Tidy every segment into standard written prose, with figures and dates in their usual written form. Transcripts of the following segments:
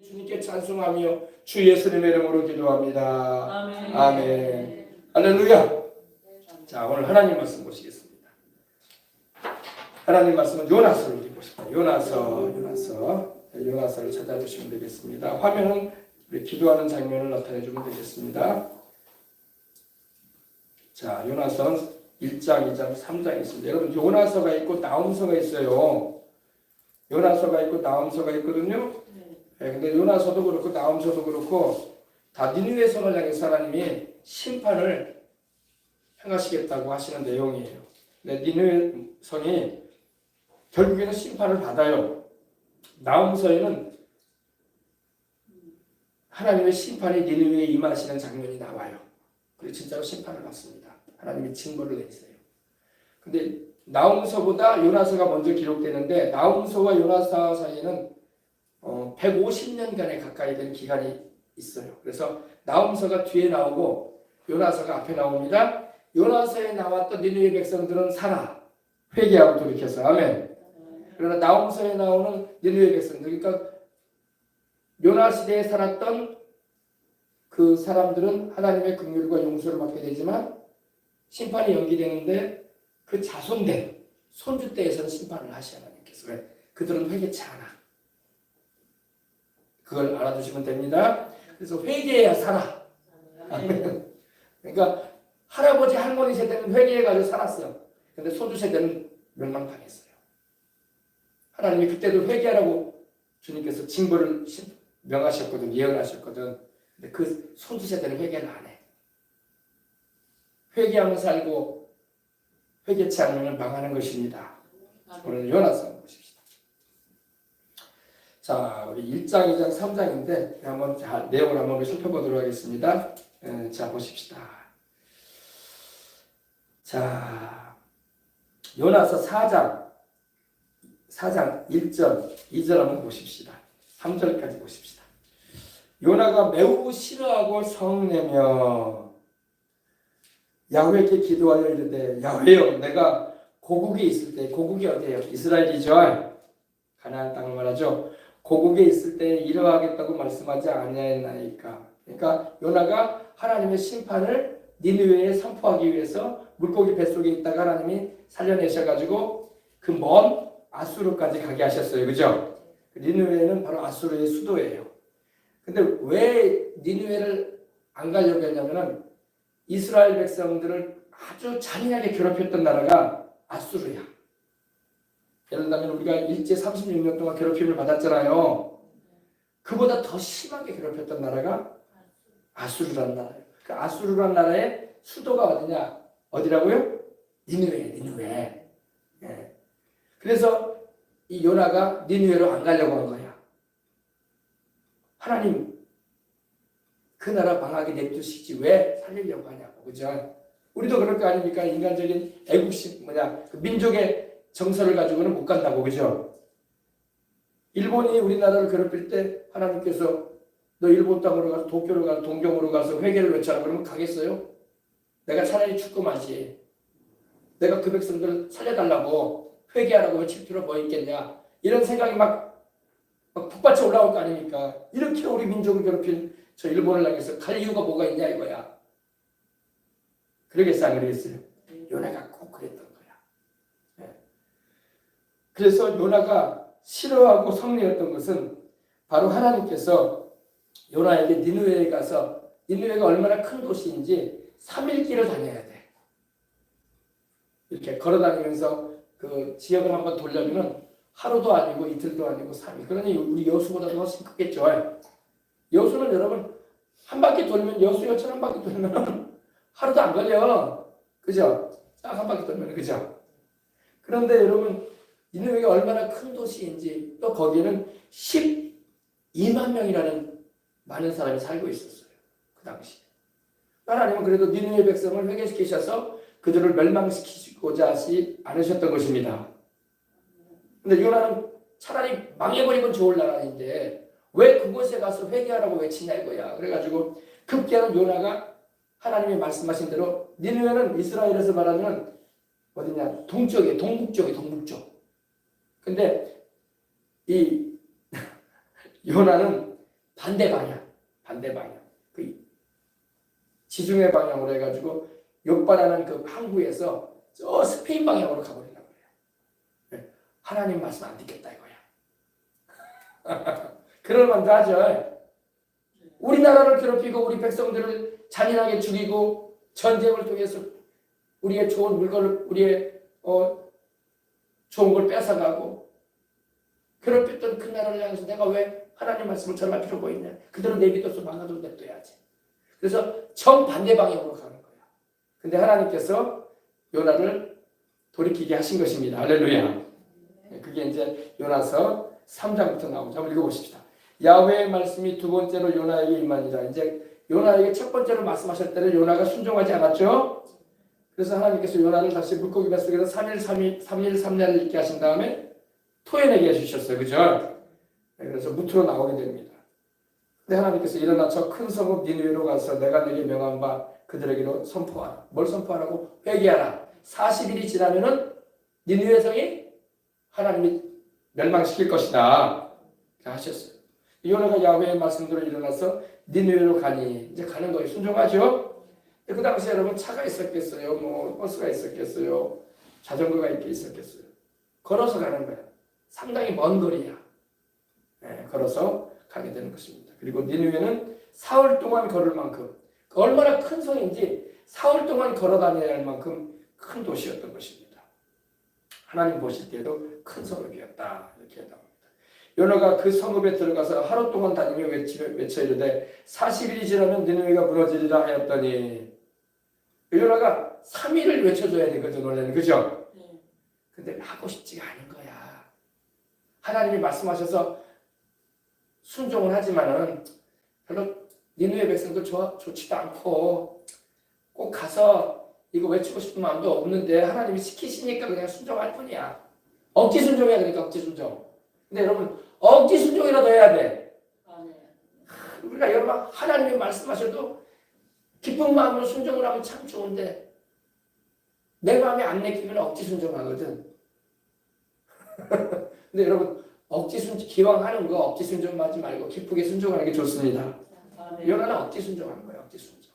주님께 찬송하며 주 예수님의 이름으로 기도합니다. 아멘. 아멘. 할렐루야. 자, 오늘 하나님 말씀 보시겠습니다. 하나님 말씀은 요나서를 보십니다. 요나서를 찾아주시면 되겠습니다. 화면은 우리 기도하는 장면을 나타내주면 되겠습니다. 자, 요나서 1장, 2장, 3장이 있습니다. 여러분, 요나서가 있고 나훔서가 있어요. 요나서가 있고 나훔서가 있거든요. 네, 근데 요나서도 그렇고 나훔서도 그렇고 다 니느웨 성을 향해서 하나님이 심판을 행하시겠다고 하시는 내용이에요. 근데 니느웨 성이 결국에는 심판을 받아요. 나훔서에는 하나님의 심판이 니느웨에 임하시는 장면이 나와요. 그리고 진짜로 심판을 받습니다. 하나님이 징벌을 내리세요. 근데 나훔서보다 요나서가 먼저 기록되는데 나훔서와 요나서 사이에는 150년간에 가까이 된 기간이 있어요. 그래서 나훔서가 뒤에 나오고 요나서가 앞에 나옵니다. 요나서에 나왔던 니느웨 백성들은 살아 회개하고 돌이켜서 아멘. 그러나 나훔서에 나오는 니느웨 백성들, 그러니까 요나 시대에 살았던 그 사람들은 하나님의 긍휼과 용서를 받게 되지만 심판이 연기되는데 그 자손된 손주 때에서는 심판을 하셔야 하나님께서. 왜? 그들은 회개치 않아. 그걸 알아두시면 됩니다. 그래서 회개해야 살아. 그러니까 할아버지 할머니 세대는 회개해가지고 살았어요. 근데 손주 세대는 멸망당했어요. 하나님이 그때도 회개하라고 주님께서 징벌을 명하셨거든, 예언하셨거든. 근데 그 손주 세대는 회개를 안 해. 회개하며 살고 회개치 않으면 망하는 것입니다. 오늘 요나서 보십시다. 자, 우리 1장, 2장, 3장인데 한번 내용을 한번 살펴보도록 하겠습니다. 자, 보십시다. 자, 요나서 4장 1절, 2절 한번 보십시다. 3절까지 보십시다. 요나가 매우 싫어하고 성내며 야훼께 기도하여 이르되 야훼여 내가 고국에 있을 때, 고국이 어디예요? 이스라엘이죠. 가나안 땅을 말하죠. 고국에 있을 때 이러하겠다고 말씀하지 아니하였나이까. 그러니까 요나가 하나님의 심판을 니느웨에 선포하기 위해서 물고기 뱃속에 있다가 하나님이 살려내셔가지고 그 먼 아수르까지 가게 하셨어요. 그죠? 니느웨는 바로 아수르의 수도예요. 근데 왜 니느웨를 안 가려고 했냐면은 이스라엘 백성들을 아주 잔인하게 괴롭혔던 나라가 아수르야. 예를 들면 우리가 일제 36년 동안 괴롭힘을 받았잖아요. 그보다 더 심하게 괴롭혔던 나라가 아수르라는 나라예요. 그 아수르라는 나라의 수도가 어디냐? 어디라고요? 니느웨. 예. 그래서 이 요나가 니느웨로 안 가려고 한 거야. 하나님, 그 나라 망하게 냅두시지 왜 살리려고 하냐고. 그죠? 우리도 그럴 거 아닙니까? 인간적인 애국심, 그 민족의 정서를 가지고는 못 간다고. 그죠? 일본이 우리나라를 괴롭힐 때 하나님께서 너 일본 땅으로 가서 도쿄로 가서 동경으로 가서 회개를 외쳐라 그러면 가겠어요? 내가 차라리 죽고만지. 내가 그 백성들을 살려달라고 회개하라고 외칠 필요 뭐 있겠냐. 이런 생각이 막 북받쳐 올라올 거 아닙니까? 이렇게 우리 민족을 괴롭힌 저 일본을 향해서 갈 이유가 뭐가 있냐 이거야. 그러겠어요? 안 그러겠어요? 요나가 꼭 그랬던 거야. 네. 그래서 요나가 싫어하고 성내였던 것은 바로 하나님께서 요나에게 니느웨에 가서, 니느웨가 얼마나 큰 도시인지 3일 길을 다녀야 돼. 이렇게 걸어다니면서 그 지역을 한번 돌려면은 하루도 아니고 이틀도 아니고 3일. 그러니 우리 여수보다도 훨씬 크겠죠. 여수는 여러분 한 바퀴 돌면, 여수여천 한 바퀴 돌면 하루도 안 걸려. 그죠? 딱 한 바퀴 돌면. 그죠? 그런데 여러분 니느웨가 얼마나 큰 도시인지, 또 거기에는 12만 명이라는 많은 사람이 살고 있었어요. 그 당시에. 하나님은 그래도 니느웨 백성을 회개시키셔서 그들을 멸망시키고자 하지 않으셨던 것입니다. 근데 요나는 차라리 망해버리면 좋을 나라인데 왜 그곳에 가서 회개하라고 외치냐 이거야. 그래가지고 급기야는 요나가 하나님이 말씀하신 대로, 니느웨는 이스라엘에서 말하면 어디냐? 동쪽에, 동북쪽. 근데 이 요나는 반대 방향. 그 지중해 방향으로 해가지고 욥바라는 그 항구에서 저 스페인 방향으로 가버리려고 그래요. 네. 하나님 말씀 안 듣겠다 이거야. 그럴 만도 하죠. 우리나라를 괴롭히고 우리 백성들을 잔인하게 죽이고 전쟁을 통해서 우리의 좋은 물건을 우리의 좋은 걸 뺏어가고 괴롭혔던 그 나라를 향해서 내가 왜 하나님 말씀을 전할 필요가 있냐. 그대로 내비둬서 망가져도 냅둬야지. 그래서 정반대 방향으로 가는 거야. 근데 하나님께서 요나를 돌이키게 하신 것입니다. 할렐루야. 그게 이제 요나서 3장부터 나오죠. 한번 읽어보십시다. 야훼의 말씀이 두 번째로 요나에게 임하니라. 이제 요나에게 첫 번째로 말씀하실 때는 요나가 순종하지 않았죠. 그래서 하나님께서 요나를 다시 물고기 뱃속에서 3일 3야를 있게 하신 다음에 토해내게 해주셨어요. 그죠? 그래서 무트로 나오게 됩니다. 근데 하나님께서 일어나 저 큰 성읍 니느웨로 가서 내가 내게 명한 바 그들에게로 선포하라. 뭘 선포하라고? 회개하라. 40일이 지나면은 니느웨 성이 하나님이 멸망시킬 것이다. 하셨어요. 요나가 야훼의 말씀대로 일어나서 니느웨로 가니 이제 가는 거예요. 순종하죠. 그 당시에 여러분 차가 있었겠어요. 뭐 버스가 있었겠어요. 자전거가 있었겠어요. 걸어서 가는 거야. 상당히 먼 거리야. 네, 걸어서 가게 되는 것입니다. 그리고 니느웨는 사흘 동안 걸을 만큼 얼마나 큰 성인지 사흘 동안 걸어 다녀야 할 만큼 큰 도시였던 것입니다. 하나님 보실 때도 큰 성읍이었다. 이렇게 나옵니다. 요나가 그 성읍에 들어가서 하루 동안 다니며 외쳐 이르되 40일이 지나면 니느웨가 무너지리라 하였더니 요나가 3일을 외쳐줘야 되거든 원래는. 그죠? 근데 하고 싶지가 않은 거야. 하나님이 말씀하셔서 순종을 하지만은 별로 니느웨 백성도 좋지도 않고 꼭 가서 이거 외치고 싶은 마음도 없는데 하나님이 시키시니까 그냥 순종할 뿐이야. 억지 순종이야. 그러니까 억지 순종. 근데 여러분 억지 순종이라도 해야 돼. 우리가 여러분 하나님이 말씀하셔도 기쁜 마음으로 순종을 하면 참 좋은데 내 마음이 안 내키면 억지 순종하거든. 근데 여러분 억지 순종 기왕 하는 거 억지 순종하지 말고 기쁘게 순종하는 게 좋습니다. 요나는 억지 순종하는 거예요. 억지 순종.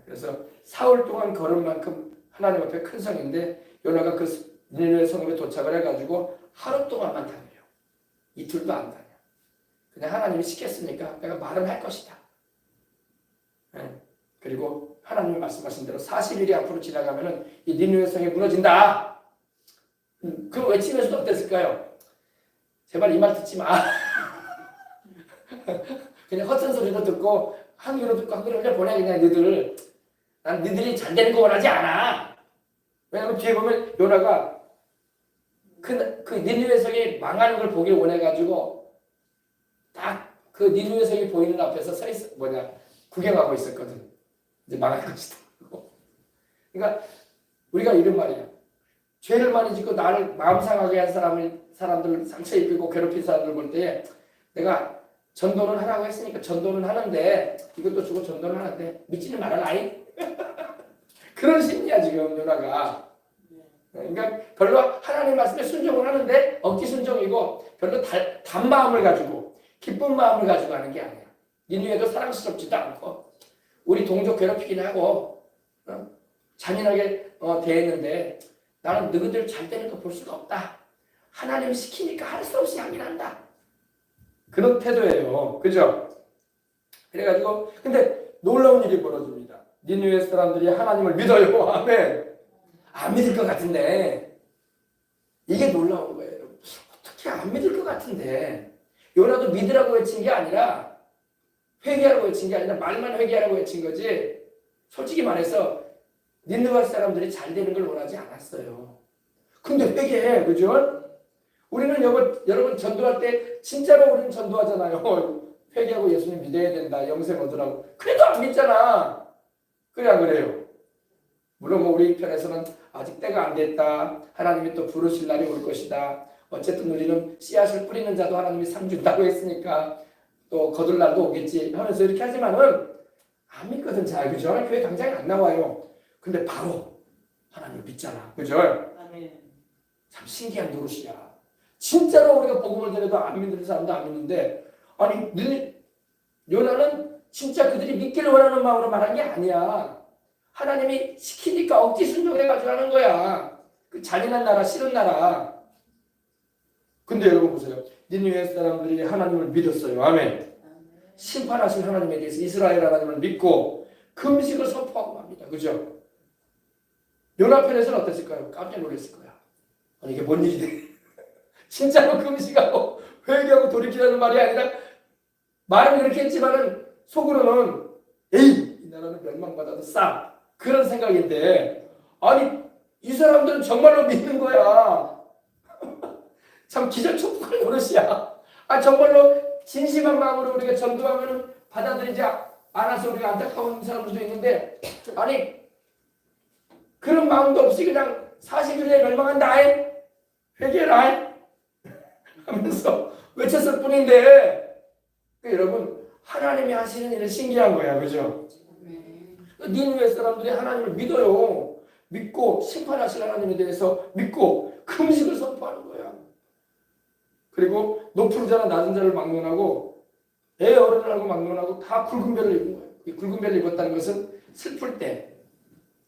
그래서 사흘 동안 걸은 만큼 하나님 앞에 큰 성인데 요나가 그 니느웨 성읍에 도착을 해가지고 하루 동안만 다녀요. 이틀도 안 다녀. 그냥 하나님이 시켰으니까 내가 말은 할 것이다. 그리고 하나님이 말씀하신 대로 40일이 앞으로 지나가면은 이 니느웨 성이 무너진다. 그 외치면서도 어땠을까요? 제발 이 말 듣지 마. 그냥 헛선 소리로 듣고 한 귀로 듣고 한 귀로 그냥 보내. 그냥 너희들 난 너희들이 잘 되는 거 원하지 않아. 왜냐면 뒤에 보면 요나가 그 니느웨 성이 망하는 걸 보길 원해가지고 딱 그 니느웨 성이 보이는 앞에서 서 있어 구경하고 있었거든. 이제 망할 것이다. 그러니까 우리가 이런 말이야. 죄를 많이 짓고 나를 마음 상하게 한 사람들 상처 입히고 괴롭힌 사람들 볼 때 내가 전도는 하라고 했으니까 전도는 하는데 이것도 주고 전도는 하는데 믿지는 말아라이. 그런 심리야 지금 요나가. 그러니까 별로 하나님 말씀에 순종을 하는데 억지 순종이고 별로 단 마음을 가지고 기쁜 마음을 가지고 하는 게 아니야. 니느웨도 사랑스럽지도 않고 우리 동족 괴롭히긴 하고 잔인하게 대했는데 나는 너희들 잘 되는 거 볼 수가 없다. 하나님이 시키니까 할 수 없이 하긴 한다. 그런 태도예요. 그죠? 그래가지고 근데 놀라운 일이 벌어집니다. 니느웨 사람들이 하나님을 믿어요. 아멘. 안 믿을 것 같은데 이게 놀라운 거예요. 어떻게 안 믿을 것 같은데 요나도 믿으라고 외친 게 아니라 회개하라고 외친 게 아니라 말만 회개하라고 외친 거지 솔직히 말해서 니느웨 사람들이 잘 되는 걸 원하지 않았어요. 근데 회개해. 그죠? 우리는 여러분 전도할 때 진짜로 우리는 전도하잖아요. 회개하고 예수님 믿어야 된다. 영생 얻으라고. 그래도 안 믿잖아. 그래 안 그래요? 물론 뭐 우리 편에서는 아직 때가 안 됐다. 하나님이 또 부르실 날이 올 것이다. 어쨌든 우리는 씨앗을 뿌리는 자도 하나님이 상 준다고 했으니까 또 거둘 날도 오겠지 하면서 이렇게 하지만은 안 믿거든. 잘 그죠? 교회 당장에 안 나와요. 근데 바로 하나님을 믿잖아. 그죠? 참 신기한 노릇이야. 진짜로 우리가 복음을 전해도 안 믿는 사람도 안 믿는데 아니 요나는 진짜 그들이 믿기를 원하는 마음으로 말한 게 아니야. 하나님이 시키니까 억지 순종해가지고 하는 거야. 그 잔인한 나라, 싫은 나라. 근데 여러분 보세요. 니느웨 사람들이 하나님을 믿었어요. 아멘. 심판하신 하나님에 대해서 이스라엘 하나님을 믿고 금식을 선포하고 맙니다. 그죠? 요나 편에서는 어땠을까요? 깜짝 놀랐을 거야. 아니 이게 뭔 일이래. 진짜로 금식하고 회개하고 돌이키라는 말이 아니라 말은 그렇게 했지만은 속으로는 에이 이 나라는 멸망받아도 싸 그런 생각인데 아니 이 사람들은 정말로 믿는 거야. 참 기절촉박한 노릇이야. 아 정말로 진심한 마음으로 우리가 전도하면 받아들이지 않아서 우리가 안타까운 사람들도 있는데 아니 그런 마음도 없이 그냥 40일 내에 멸망한다 회개라 하면서 외쳤을 뿐인데 여러분 하나님이 하시는 일은 신기한 거야. 그죠? 니느웨 사람들이 하나님을 믿어요. 믿고 심판하실 하나님에 대해서 믿고 금식을 선포하는 거야. 그리고 높은 자나 낮은 자를 막론하고 애 어른을 하고 막론하고 다 굵은 배를 입은 거예요. 이 굵은 배를 입었다는 것은 슬플 때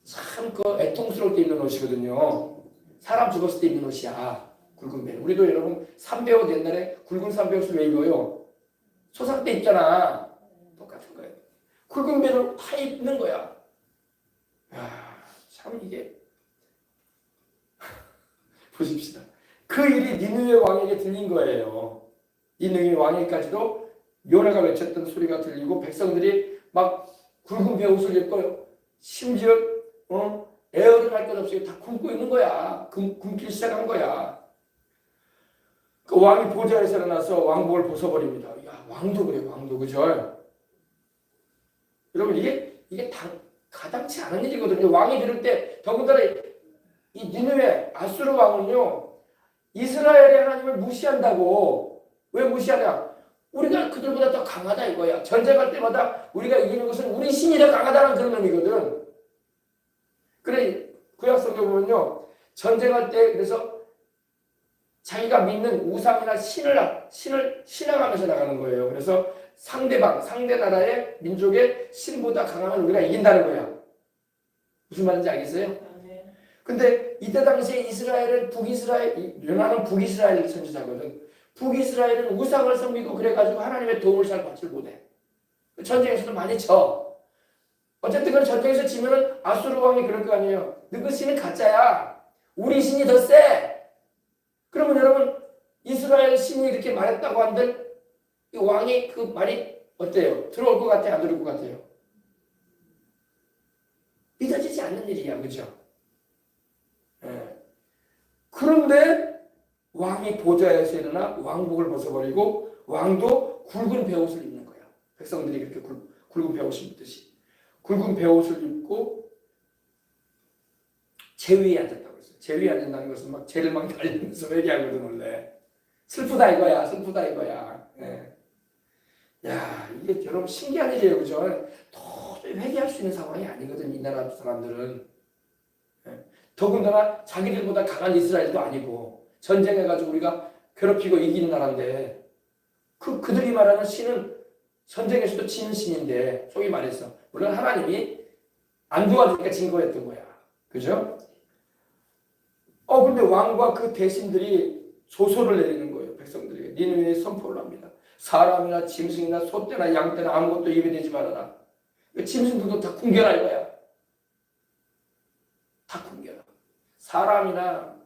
참 그 애통스러울 때 입는 옷이거든요. 사람 죽었을 때 입는 옷이야. 굵은 배. 우리도 여러분 삼배옷 옛날에 굵은 삼배옷을 왜 입어요? 소상 때 입잖아. 똑같은 거예요. 굵은 배를 다 입는 거야. 야, 참 이게 보십시다. 그 일이 니느웨 왕에게 들린 거예요. 니느웨 왕에게까지도 요나가 외쳤던 소리가 들리고 백성들이 막 굵은 배옷을 입고 심지어 에어를 할 것 없이 다 굶고 있는 거야. 굶기 시작한 거야. 그 왕이 보좌에서 일어나서 왕복을 벗어버립니다. 야, 왕도 그래, 왕도 그죠? 여러분 이게 가당치 않은 일이거든요. 왕이 들을 때 더군다나 이 니느웨 아수르 왕은요 이스라엘의 하나님을 무시한다고. 왜 무시하냐? 우리가 그들보다 더 강하다 이거야. 전쟁할 때마다 우리가 이기는 것은 우리 신이 더 강하다는 그런 의미거든. 그래 구약 성경 보면요 전쟁할 때 그래서 자기가 믿는 우상이나 신을 신앙하면서 나가는 거예요. 그래서 상대 나라의 민족의 신보다 강하면 우리가 이긴다는 거야. 무슨 말인지 알겠어요? 근데 이때 당시에 이스라엘은 요나는 북이스라엘 선지자거든. 북이스라엘은 우상을 섬기고 그래가지고 하나님의 도움을 잘 받지 못해. 전쟁에서도 많이 져. 어쨌든 그 전쟁에서 지면은 아수르 왕이 그럴 거 아니에요. 너그 신은 가짜야. 우리 신이 더 세. 그러면 여러분 이스라엘 신이 이렇게 말했다고 한들 이 왕이 그 말이 어때요? 들어올 것 같아요? 안 들어올 것 같아요? 믿어지지 않는 일이야. 그죠? 네. 그런데 왕이 보좌에서 일어나 왕복을 벗어버리고 왕도 굵은 베옷을 입는 거야. 백성들이 그렇게 굵은 베옷을 입듯이 굵은 베옷을 입고 제위에 앉았다고 했어요. 제위에 앉는다는 것은 막 죄를 막 달리면서 회개하거든 원래. 슬프다 이거야. 슬프다 이거야. 네. 야 이게 여러분 신기한 일이에요. 그죠? 도저히 회개할 수 있는 상황이 아니거든 이 나라 사람들은. 네. 더군다나 자기들보다 강한 이스라엘도 아니고 전쟁해가지고 우리가 괴롭히고 이기는 나라인데 그들이 말하는 신은 전쟁에서도 지는 신인데 소위 말해서 물론 하나님이 안 도와주니까 진 거였던 거야. 그죠? 근데 왕과 그 대신들이 조소를 내리는 거예요. 백성들에게. 니느웨에 선포를 합니다. 사람이나 짐승이나 소떼나 양떼나 아무것도 입에 대지 말아라. 짐승들도 다 굶겨라 이거야. 다 굶겨라. 사람이나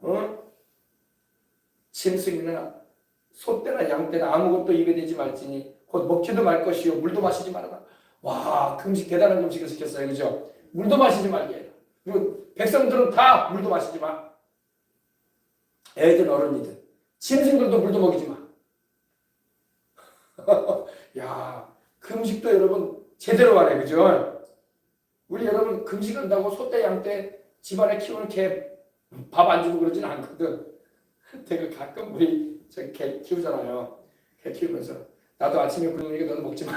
짐승이나 소떼나 양떼나 아무것도 입에 대지 말지니 곧 먹지도 말 것이요 물도 마시지 말아라. 와 금식 대단한 금식을 시켰어요. 그죠? 물도 마시지 말게. 그리고 백성들은 다 물도 마시지 마. 애든 어른이든 짐승들도 물도 먹이지 마. 야 금식도 여러분 제대로 하네. 그죠? 우리 여러분 금식한다고 소떼 양떼 집안에 키우는 개 밥 안 주고 그러지는 않거든. 제가 가끔 우리 개 키우잖아요. 개 키우면서 나도 아침에 굶으니까 너도 먹지 마.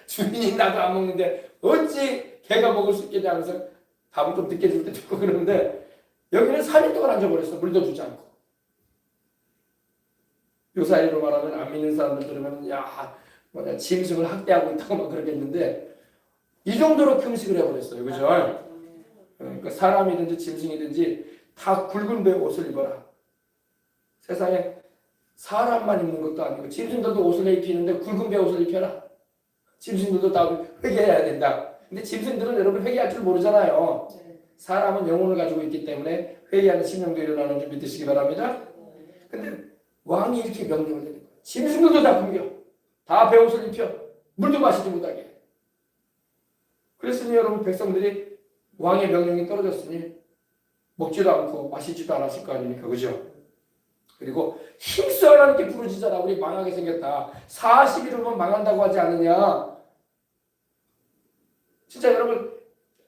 주인이 나도 안 먹는데 어찌 개가 먹을 수 있겠냐 하면서 밥을 좀 늦게 줄 때 주고 그러는데 여기는 3일 동안 앉아버렸어. 물도 주지 않고. 요사이로 말하면 안 믿는 사람들 들으면 야 뭐냐 짐승을 학대하고 있다고 막 그러겠는데 이 정도로 금식을 해버렸어요. 그죠? 그러니까 사람이든지 짐승이든지 다 굵은 배 옷을 입어라. 세상에 사람만 입는 것도 아니고 짐승들도 옷을 입히는데 굵은 배 옷을 입혀라. 짐승들도 다 회개해야 된다. 근데 짐승들은 여러분 회개할 줄 모르잖아요. 사람은 영혼을 가지고 있기 때문에 회개하는 심령도 일어나는 줄 믿으시기 바랍니다. 근데 왕이 이렇게 명령을 내린 거예요. 짐승들도 다 굶겨. 다 배 옷을 입혀. 물도 마시지 못하게. 그랬으니 여러분 백성들이 왕의 명령이 떨어졌으니 먹지도 않고 마시지도 않았을 거 아닙니까? 그죠? 그리고 힘써 하나님께 부르짖어라. 우리 망하게 생겼다. 40일이면 망한다고 하지 않느냐. 진짜 여러분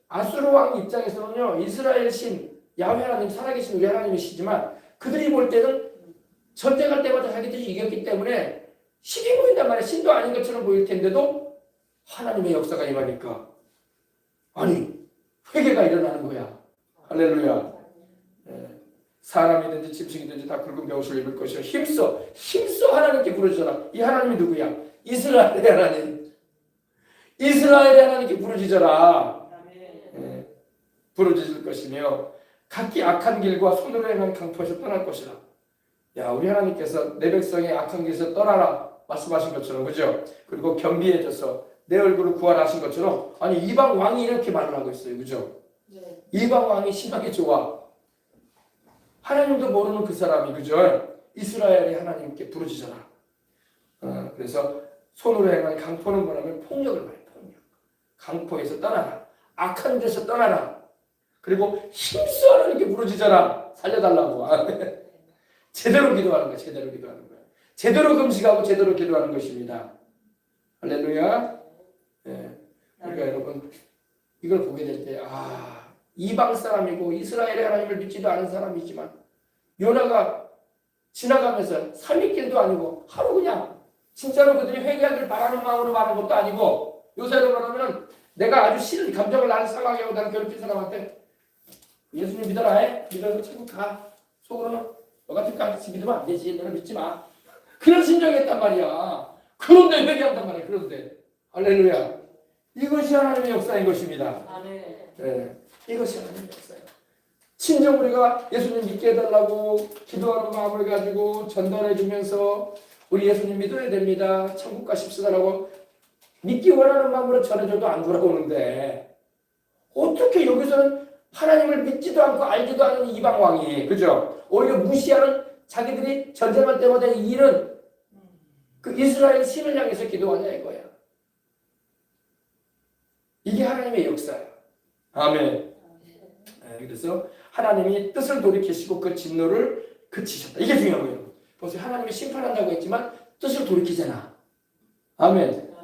아수르 왕 입장에서는요. 이스라엘 신 야훼 하나님 살아계신 우리 하나님이시지만 그들이 볼 때는 전쟁할 때마다 자기들이 이겼기 때문에 신이 보인단 말이에요. 신도 아닌 것처럼 보일 텐데도 하나님의 역사가 임하니까 아니 회개가 일어나는 거야. 할렐루야. 사람이든지 짐승이든지 다 굵은 벼옷을 입을 것이요 힘써 하나님께 부르짖어라. 이 하나님이 누구야? 이스라엘의 하나님. 이스라엘의 하나님께 부르짖어라. 부르짖을 것이며 각기 악한 길과 손으로 행한 강포에서 떠날 것이라. 야 우리 하나님께서 내 백성의 악한 길에서 떠나라 말씀하신 것처럼 그죠? 그리고 겸비해져서 내 얼굴을 구하라 하신 것처럼 아니 이방 왕이 이렇게 말을 하고 있어요. 그죠? 네. 이방 왕이 심하게 좋아. 하나님도 모르는 그 사람이 그죠? 이스라엘의 하나님께 부르짖어라. 그래서 손으로 행한 강포는 뭐냐면 폭력을 말해요. 폭력. 강포에서 떠나라. 악한 데서 떠나라. 그리고 힘써 하나님께 부르짖어라. 살려달라고. 제대로 기도하는 거야. 제대로 기도하는 거야. 제대로 금식하고 제대로 기도하는 것입니다. 할렐루야. 네. 우리가 여러분 이걸 보게 될 때 이방 사람이고 이스라엘의 하나님을 믿지도 않은 사람이지만 요나가 지나가면서 3일길도 아니고 하루 그냥 진짜로 그들이 회개하기를 바라는 마음으로 말한 것도 아니고 요새로 말하면 내가 아주 싫은 감정을 나는 상하게 하고 나를 괴롭힌 사람한테 예수님 믿어라 믿어서 천국 가. 속으로는 너 같은 깡치 믿으면 안 되지. 너는 믿지 마. 그런 심정이었단 말이야. 그런데 회개한단 말이야. 그런데 할렐루야. 이것이 하나님의 역사인 것입니다. 아멘. 네. 이것이 하나님의 역사예요. 친정 우리가 예수님 믿게 해달라고 기도하는 마음을 가지고 전달해 주면서 우리 예수님 믿어야 됩니다. 천국 가십시다라고 믿기 원하는 마음으로 전해줘도 안 돌아오는데 어떻게 여기서는 하나님을 믿지도 않고 알지도 않은 이방 왕이 그죠? 오히려 무시하는 자기들이 전쟁할 때마다 일은 그 이스라엘 신을 향해서 기도하냐 이거야. 이게 하나님의 역사야. 아멘. 그래서 하나님이 뜻을 돌이키시고 그 진노를 그치셨다. 이게 중요한 거예요. 보세요. 하나님이 심판한다고 했지만 뜻을 돌이키잖아. 아멘.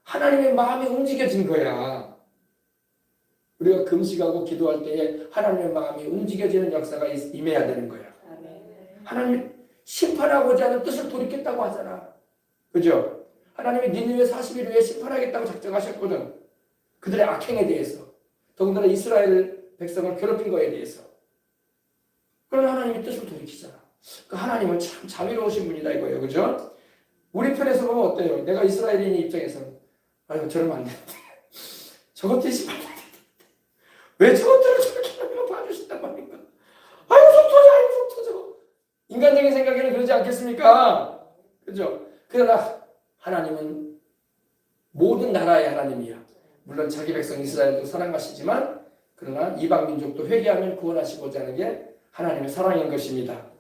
하나님의 마음이 움직여진 거야. 우리가 금식하고 기도할 때에 하나님의 마음이 움직여지는 역사가 임해야 되는 거야. 하나님이 심판하고자 하는 뜻을 돌이켰다고 하잖아. 그죠? 하나님이 니느웨 40일 후에 심판하겠다고 작정하셨거든. 그들의 악행에 대해서. 더군다나 이스라엘 백성을 괴롭힌 거에 대해서. 그러나 하나님이 뜻을 돌이키잖아. 그 하나님은 참 자비로우신 분이다 이거예요. 그죠? 우리 편에서 보면 어때요? 내가 이스라엘인 입장에서는 아유 저러면 안 되는데. 저것들이 심판하게 왜 저것들을 저렇게 하면 봐주신단 말인가? 아유 속 터져 아유 속 터져. 인간적인 생각에는 그러지 않겠습니까? 그죠? 그러나 하나님은 모든 나라의 하나님이야. 물론 자기 백성 이스라엘도 사랑하시지만 그러나 이방 민족도 회개하면 구원하시고자 하는 게 하나님의 사랑인 것입니다.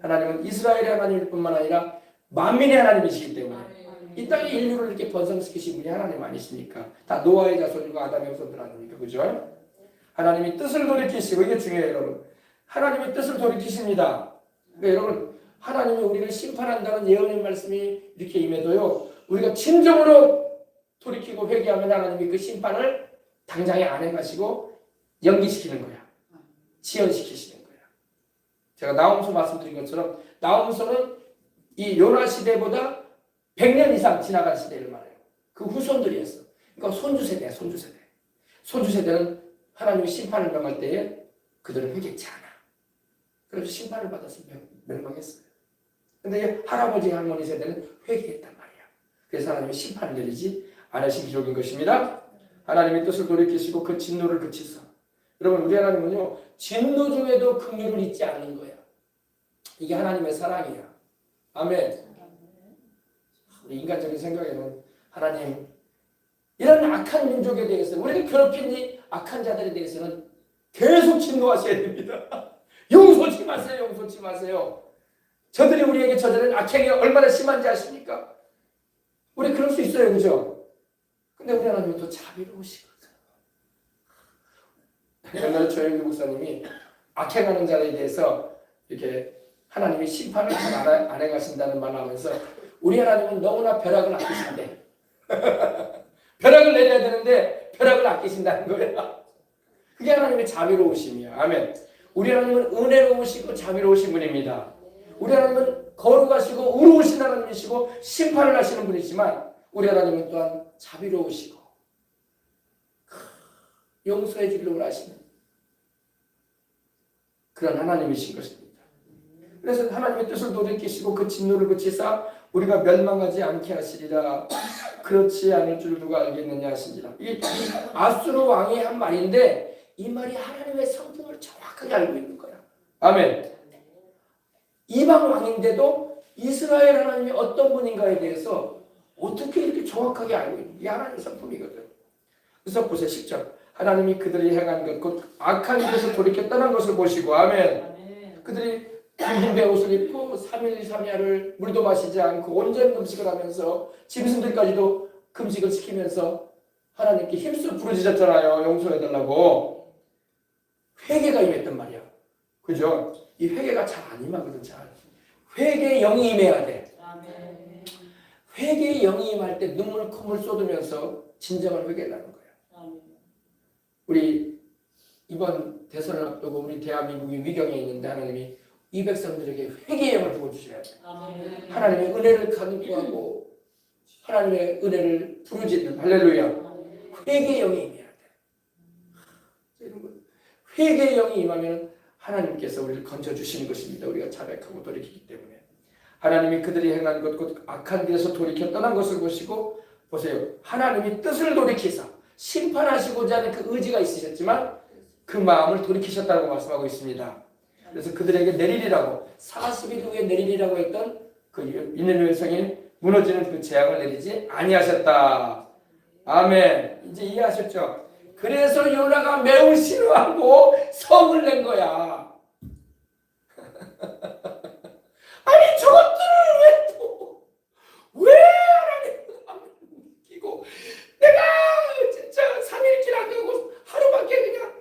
하나님은 이스라엘의 하나님일 뿐만 아니라 만민의 하나님이시기 때문에 이 땅에 인류를 이렇게 번성시키신 분이 하나님 아니십니까? 다 노아의 자손이고 아담의 후손들 아닙니까? 그죠? 하나님이 뜻을 돌이키시고 이게 중요해요 여러분. 하나님이 뜻을 돌이키십니다. 그러니까 여러분 하나님이 우리를 심판한다는 예언의 말씀이 이렇게 임해도요. 우리가 진정으로 돌이키고 회개하면 하나님이 그 심판을 당장에 안 해가시고 연기시키는 거야. 지연시키시는 거야. 제가 나홈서 말씀드린 것처럼 나홈서는 이 요나 시대보다 100년 이상 지나간 시대를 말해요. 그 후손들이었어. 그러니까 손주세대야. 손주세대. 손주세대는 하나님이 심판을 명할 때에 그들은 회개치 않아. 그래서 심판을 받아서 멸망했어요. 근데 할아버지 할머니 세대는 회개했단 말이야. 그래서 하나님이 심판을 내리지 않으신 기록인 것입니다. 하나님의 뜻을 돌이키시고 그 진노를 그치사. 여러분 우리 하나님은요 진노 중에도 긍휼을 잊지 않는 거야. 이게 하나님의 사랑이야. 아멘. 우리 인간적인 생각에는 하나님 이런 악한 민족에 대해서 우리를 괴롭힌 이 악한 자들에 대해서는 계속 진노하셔야 됩니다. 용서치 마세요. 용서치 마세요. 저들이 우리에게 저지른 악행이 얼마나 심한지 아십니까? 우리 그럴 수 있어요. 그죠? 근데 우리 하나님은 또 자비로우시거든. 옛날에 조영기 목사님이 악행하는 자에 대해서 이렇게 하나님이 심판을 잘 안 해가신다는 말을 하면서 우리 하나님은 너무나 벼락을 아끼신대. 벼락을 내려야 되는데 벼락을 아끼신다는 거야. 그게 하나님의 자비로우심이야. 아멘. 우리 하나님은 은혜로우시고 자비로우신 분입니다. 우리 하나님은 거룩하시고 의로우신 하나님이시고 심판을 하시는 분이지만 우리 하나님은 또한 자비로우시고 용서해 주려고 하시는 그런 하나님이신 것입니다. 그래서 하나님의 뜻을 돌이키시고 그 진노를 그치사 우리가 멸망하지 않게 하시리라. 그렇지 않을 줄 누가 알겠느냐 하시니라. 이 아수르 왕이 한 말인데 이 말이 하나님의 성품을 정확하게 알고 있는 거야. 아멘. 이방 왕인데도 이스라엘 하나님이 어떤 분인가에 대해서 어떻게 이렇게 정확하게 알고 있는 게 하나님의 성품이거든. 그래서 보세요. 10절. 하나님이 그들이 행한 것 곧 악한 일에서 돌이켜 떠난 것을 보시고 아멘. 그들이 긴 베옷을 입고 3일 3야를 물도 마시지 않고 온전히 금식을 하면서 짐승들까지도 금식을 시키면서 하나님께 힘써 부르짖었잖아요. 용서해달라고. 회개가 임했단 말이야. 그죠? 이 회개가 잘 안 임하거든. 잘. 회개의 영이 임해야 돼. 회개의 영이 임할 때 눈물 콧물 쏟으면서 진정한 회개를 하는 거야. 우리 이번 대선을 앞두고 우리 대한민국이 위경에 있는데 하나님이 이 백성들에게 회개의 영을 부어주셔야 돼. 하나님의 은혜를 간구하고 하나님의 은혜를 부르짖는 할렐루야. 회개의 영이 임해야 돼. 회개의 영이 임하면 하나님께서 우리를 건져주시는 것입니다. 우리가 자백하고 돌이키기 때문에. 하나님이 그들이 행한 것 곧 악한 길에서 돌이켜 떠난 것을 보시고 보세요. 하나님이 뜻을 돌이키사 심판하시고자 하는 그 의지가 있으셨지만 그 마음을 돌이키셨다고 말씀하고 있습니다. 그래서 그들에게 내리리라고 40일 후에 내리리라고 했던 그 니느웨 성이 무너지는 그 재앙을 내리지 아니하셨다. 아멘. 이제 이해하셨죠? 그래서 요나가 매우 싫어하고 성을 낸 거야. 아니 저것들을 왜 하나님을 느끼고 내가 진짜 3일길 안 가고 하루밖에 그냥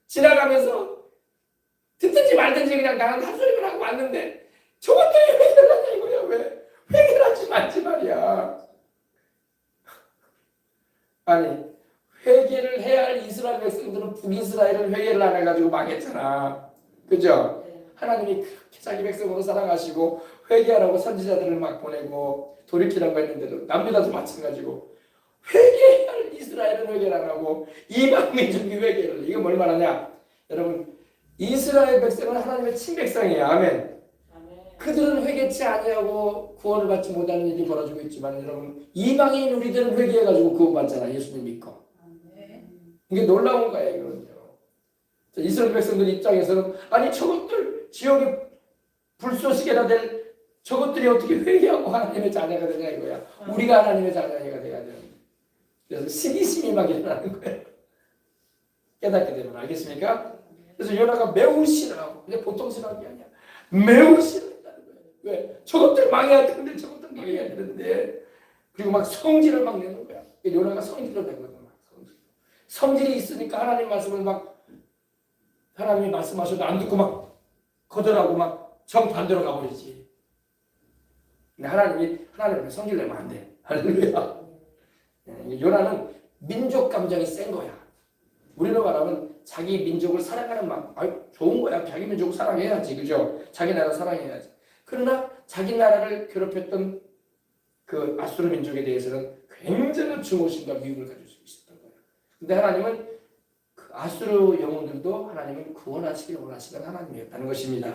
지나가면서 듣든지 말든지 그냥 나는 한 소리만 하고 왔는데 저것들이 회개를 하냐 이거야. 왜 회개를 하지 말지 말이야. 아니 회개를 해야 할 이스라엘 백성들은 북이스라엘은 회개를 안 해가지고 망했잖아. 그죠? 하나님이 그렇게 자기 백성으로 사랑하시고 회개하라고 선지자들을 막 보내고 돌이키라고 했는데도 남유다도 마찬가지고 회개해야 할 이스라엘은 회개를 안 하고 이방 민족이 회개를. 이거 뭘 말하냐? 여러분 이스라엘 백성은 하나님의 친백성이에요. 아멘. 그들은 회개치 아니하고 구원을 받지 못하는 일이 벌어지고 있지만 여러분 이방인 우리들은 회개해가지고 구원받잖아. 예수님 믿고. 이게 놀라운 거예요. 이거는요. 이스라엘 백성들 입장에서는 아니 저것들 지옥에 불쏘시개나 될 저것들이 어떻게 회개하고 하나님의 자녀가 되냐 이거야. 우리가 하나님의 자녀가 돼야 되는. 그래서 시기심이 막 일어나는 거예요. 깨닫게 되면. 알겠습니까? 그래서 요나가 매우 싫어하고, 근데 보통 싫어하는 게 아니야. 매우 싫어한다는 거예요. 왜? 저것들 망해야 되는데 저것들 망해야 되는데. 그리고 막 성질을 막 내는 거야. 요나가 성질을 내거든. 성질이 있으니까 하나님 말씀을 막 하나님이 말씀하셔도 안 듣고 막 거절하고 막 정반대로 가버리지. 근데 하나님은 성질 내면 안 돼. 할렐루야. 요나는 민족 감정이 센 거야. 우리로 말하면 자기 민족을 사랑하는 마음. 좋은 거야. 자기 민족을 사랑해야지. 그죠? 자기 나라 사랑해야지. 그러나 자기 나라를 괴롭혔던 그 아수르 민족에 대해서는 굉장한 증오심과 미움을 가질 수 있었던 거예요. 근데 하나님은 그 아수르 영웅들도 하나님은 구원하시길 원하시는 하나님이었다는 것입니다.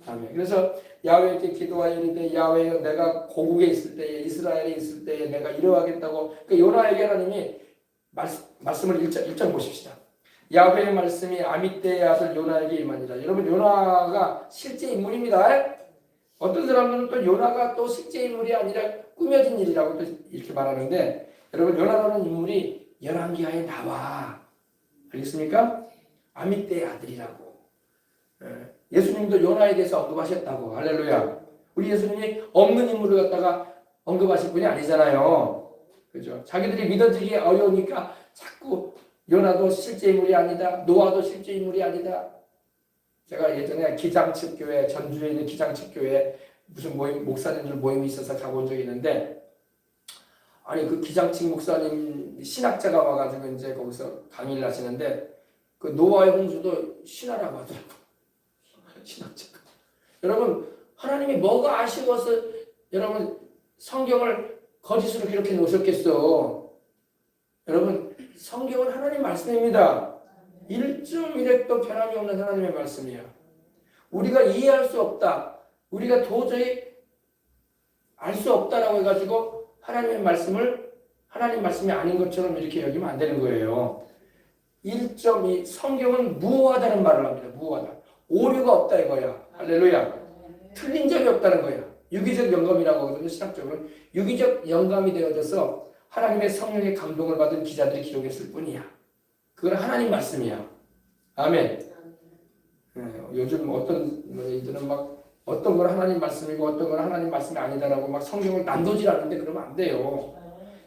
아멘. 그래서 야훼께 기도하여 이르되 야훼여 내가 고국에 있을 때에 이스라엘에 있을 때에 내가 이러하겠다고 그 요나에게 하나님이 말씀을 1장 보십시다. 야훼의 말씀이 아미떼의 아들 요나에게 임하니라. 여러분 요나가 실제 인물입니다. 어떤 사람들은 또 요나가 또 실제 인물이 아니라 꾸며진 일이라고 또 이렇게 말하는데 여러분 요나라는 인물이 열왕기하에 나와. 알겠습니까? 아미떼의 아들이라고. 예수님도 요나에 대해서 언급하셨다고. 할렐루야. 우리 예수님이 없는 인물을 갖다가 언급하실 분이 아니잖아요. 그죠? 자기들이 믿어지기 어려우니까 자꾸 요나도 실제 인물이 아니다. 노아도 실제 인물이 아니다. 제가 예전에 기장측 교회, 전주에 있는 기장측 교회 무슨 목사님들 모임이 있어서 가본 적이 있는데 아니 그 기장측 목사님 신학자가 와가지고 이제 거기서 강의를 하시는데 그 노아의 홍수도 신하라고 하더라고요. 신학자가. 여러분 하나님이 뭐가 아쉬워서 여러분 성경을 거짓으로 기록해 놓으셨겠어. 여러분 성경은 하나님 말씀입니다. 1.1획도 변함이 없는 하나님의 말씀이야. 우리가 이해할 수 없다. 우리가 도저히 알 수 없다라고 해가지고 하나님의 말씀을 하나님 말씀이 아닌 것처럼 이렇게 여기면 안 되는 거예요. 1.2 성경은 무효하다는 말을 합니다. 무효하다. 오류가 없다 이거야. 할렐루야. 틀린 점이 없다는 거야. 유기적 영감이라고 하거든요. 신학적으로는 유기적 영감이 되어져서 하나님의 성령의 감동을 받은 기자들이 기록했을 뿐이야. 그건 하나님 말씀이야. 아멘. 요즘 어떤 이들은 막 어떤 건 하나님 말씀이고 어떤 건 하나님 말씀이 아니다라고 막 성경을 난도질하는데 그러면 안 돼요.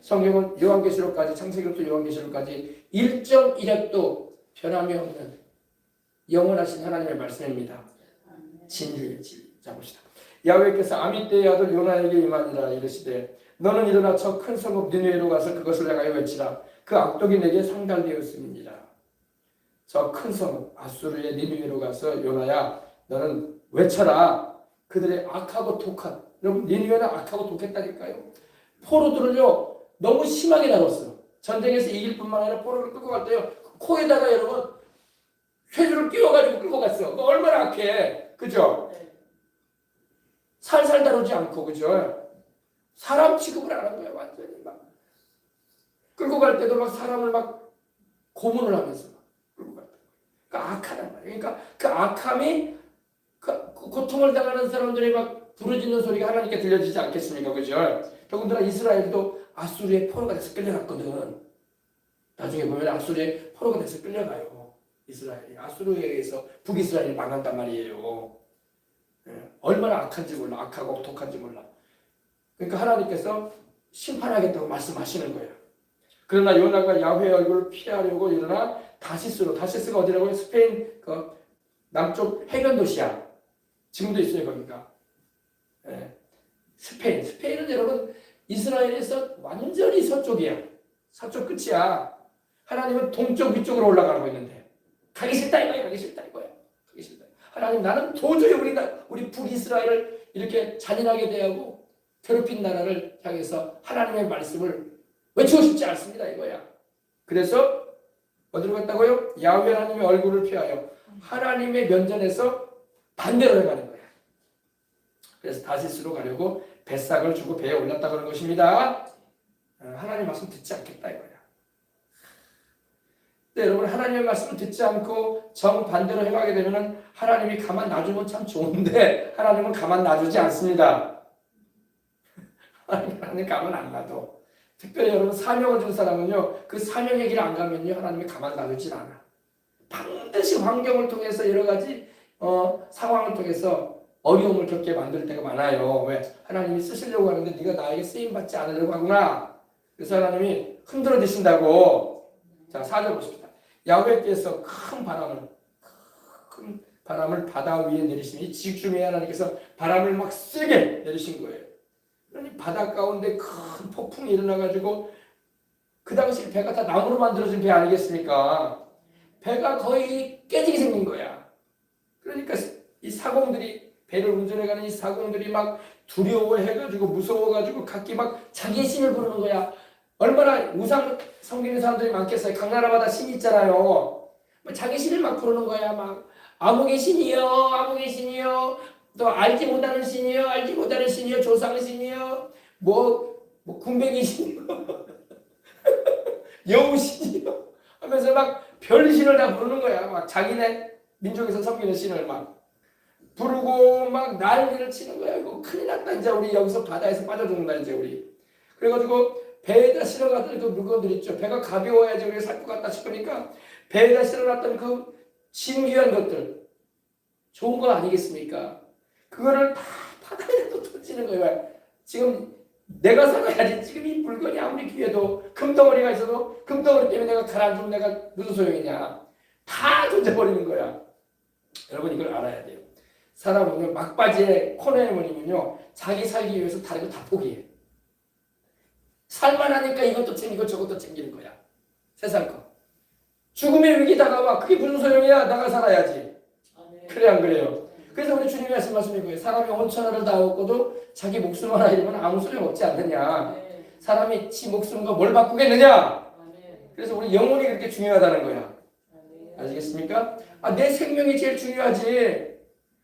성경은 요한계시록까지 창세기부터 요한계시록까지 1.1획도 변함이 없는 영원하신 하나님의 말씀입니다. 진리의 진리. 자 봅시다. 야훼께서 아미떼의 아들 요나에게 임하니라 이르시되 너는 일어나 저 큰 성읍 니느웨로 가서 그것을 향하여 외치라. 그 악독이 내게 상달되었음이니라. 저 큰 성읍 아수르의 니느웨로 가서 요나야 너는 외쳐라. 그들의 악하고 독한 여러분 니느웨는 악하고 독했다니까요. 포로들을요 너무 심하게 다뤘어. 전쟁에서 이길 뿐만 아니라 포로를 끌고 갈 때요 코에다가 여러분 쇠줄을 끼워가지고 끌고 갔어. 얼마나 악해. 그죠? 살살 다루지 않고 그죠? 사람 취급을 안 한 거야. 완전히 막 끌고 갈 때도 막 사람을 막 고문을 하면서 막 끌고 갔다. 그러니까 악하단 말이야. 그러니까 그 악함이 그 고통을 당하는 사람들이 막 부르짖는 소리가 하나님께 들려지지 않겠습니까? 그죠? 더군다나 이스라엘도 아수르의 포로가 돼서 끌려갔거든. 나중에 보면 아수르의 포로가 돼서 끌려가요. 이스라엘이 아수르에 의해서 북이스라엘이 망한단 말이에요. 얼마나 악한지 몰라. 악하고 독한지 몰라. 그러니까 하나님께서 심판하겠다고 말씀하시는 거예요. 그러나 요나가 야훼의 얼굴을 피하려고 일어나 다시스로, 다시스가 어디라고요? 스페인 그 남쪽 해변 도시야. 지금도 있어요 거기가. 스페인은 여러분 이스라엘에서 완전히 서쪽이야. 서쪽 끝이야. 하나님은 동쪽 위쪽으로 올라가고 있는데 가기 싫다 이거야. 가기 싫다 이거야. 가기 싫다. 하나님 나는 도저히 우리 북이스라엘을 이렇게 잔인하게 대하고 괴롭힌 나라를 향해서 하나님의 말씀을 외치고 싶지 않습니다 이거야. 그래서 어디로 갔다고요? 야훼 하나님의 얼굴을 피하여 하나님의 면전에서 반대로 해가는 거야. 그래서 다시스로 가려고 뱃삭을 주고 배에 올랐다 그런 것입니다. 하나님 말씀 듣지 않겠다 이거야. 근데 여러분 하나님의 말씀을 듣지 않고 정반대로 해가게 되면 하나님이 가만 놔주면 참 좋은데 하나님은 가만 놔주지 않습니다. 하나님 가만 안 놔둬. 특별히 여러분 사명을 준 사람은요 그 사명의 길 안 가면요 하나님이 가만 놔두질 않아. 반드시 환경을 통해서 여러 가지 상황을 통해서 어려움을 겪게 만들 때가 많아요. 왜? 하나님이 쓰시려고 하는데 네가 나에게 쓰임받지 않으려고 하구나. 그래서 하나님이 흔들어 주신다고. 자 4절 보십시다. 야훼께서 큰 바람을 바다 위에 내리시니 지중해 하나님께서 바람을 막 세게 내리신 거예요. 그러니 바다 가운데 큰 폭풍이 일어나가지고 그 당시 배가 다 나무로 만들어진 배 아니겠습니까? 배가 거의 깨지게 생긴 거야. 그러니까 이 사공들이 배를 운전해가는 이 사공들이 막 두려워해가지고 무서워가지고 각기 막 자기의 신을 부르는 거야. 얼마나 우상 섬기는 사람들이 많겠어요. 각 나라마다 신이 있잖아요. 자기 신을 막 부르는 거야. 막 아무개 신이요, 아무개 신이요. 또 알지 못하는 신이여, 알지 못하는 신이여, 조상 신이여, 뭐 군뱅이 신이여, 여우 신이여 하면서 막 별신을 다 부르는 거야. 막 자기네 민족에서 섬기는 신을 막 부르고 막 난리를 치는 거야. 이거 큰일 났다. 이제 우리 여기서 바다에서 빠져 죽는다 이제 우리. 그래가지고 배에다 실어놨던 그 물건들 있죠. 배가 가벼워야지 우리가 살 것 같다 싶으니까 배에다 실어놨던 그 신귀한 것들, 좋은 거 아니겠습니까? 그거를 다 바다에 또 던지는 거예요. 지금 내가 살아야지. 지금 이 물건이 아무리 귀해도 금덩어리가 있어도 금덩어리 때문에 내가 가라앉으면 내가 무슨 소용이냐. 다 던져버리는 거야. 여러분 이걸 알아야 돼요. 사람은 막바지에 코너에 몰리면요 자기 살기 위해서 다른 거 다 포기해. 살만하니까 이것도 챙기고 저것도 챙기는 거야. 세상 거. 죽음의 위기 다가와. 그게 무슨 소용이야. 나가 살아야지. 그래 안 그래요? 그래서 우리 주님이 말씀하시는 거예요. 사람이 온 천하를 다 얻고도 자기 목숨 하나 잃으면 아무 소용 없지 않느냐. 사람이 지 목숨과 뭘 바꾸겠느냐. 그래서 우리 영혼이 그렇게 중요하다는 거야. 아시겠습니까? 내 생명이 제일 중요하지.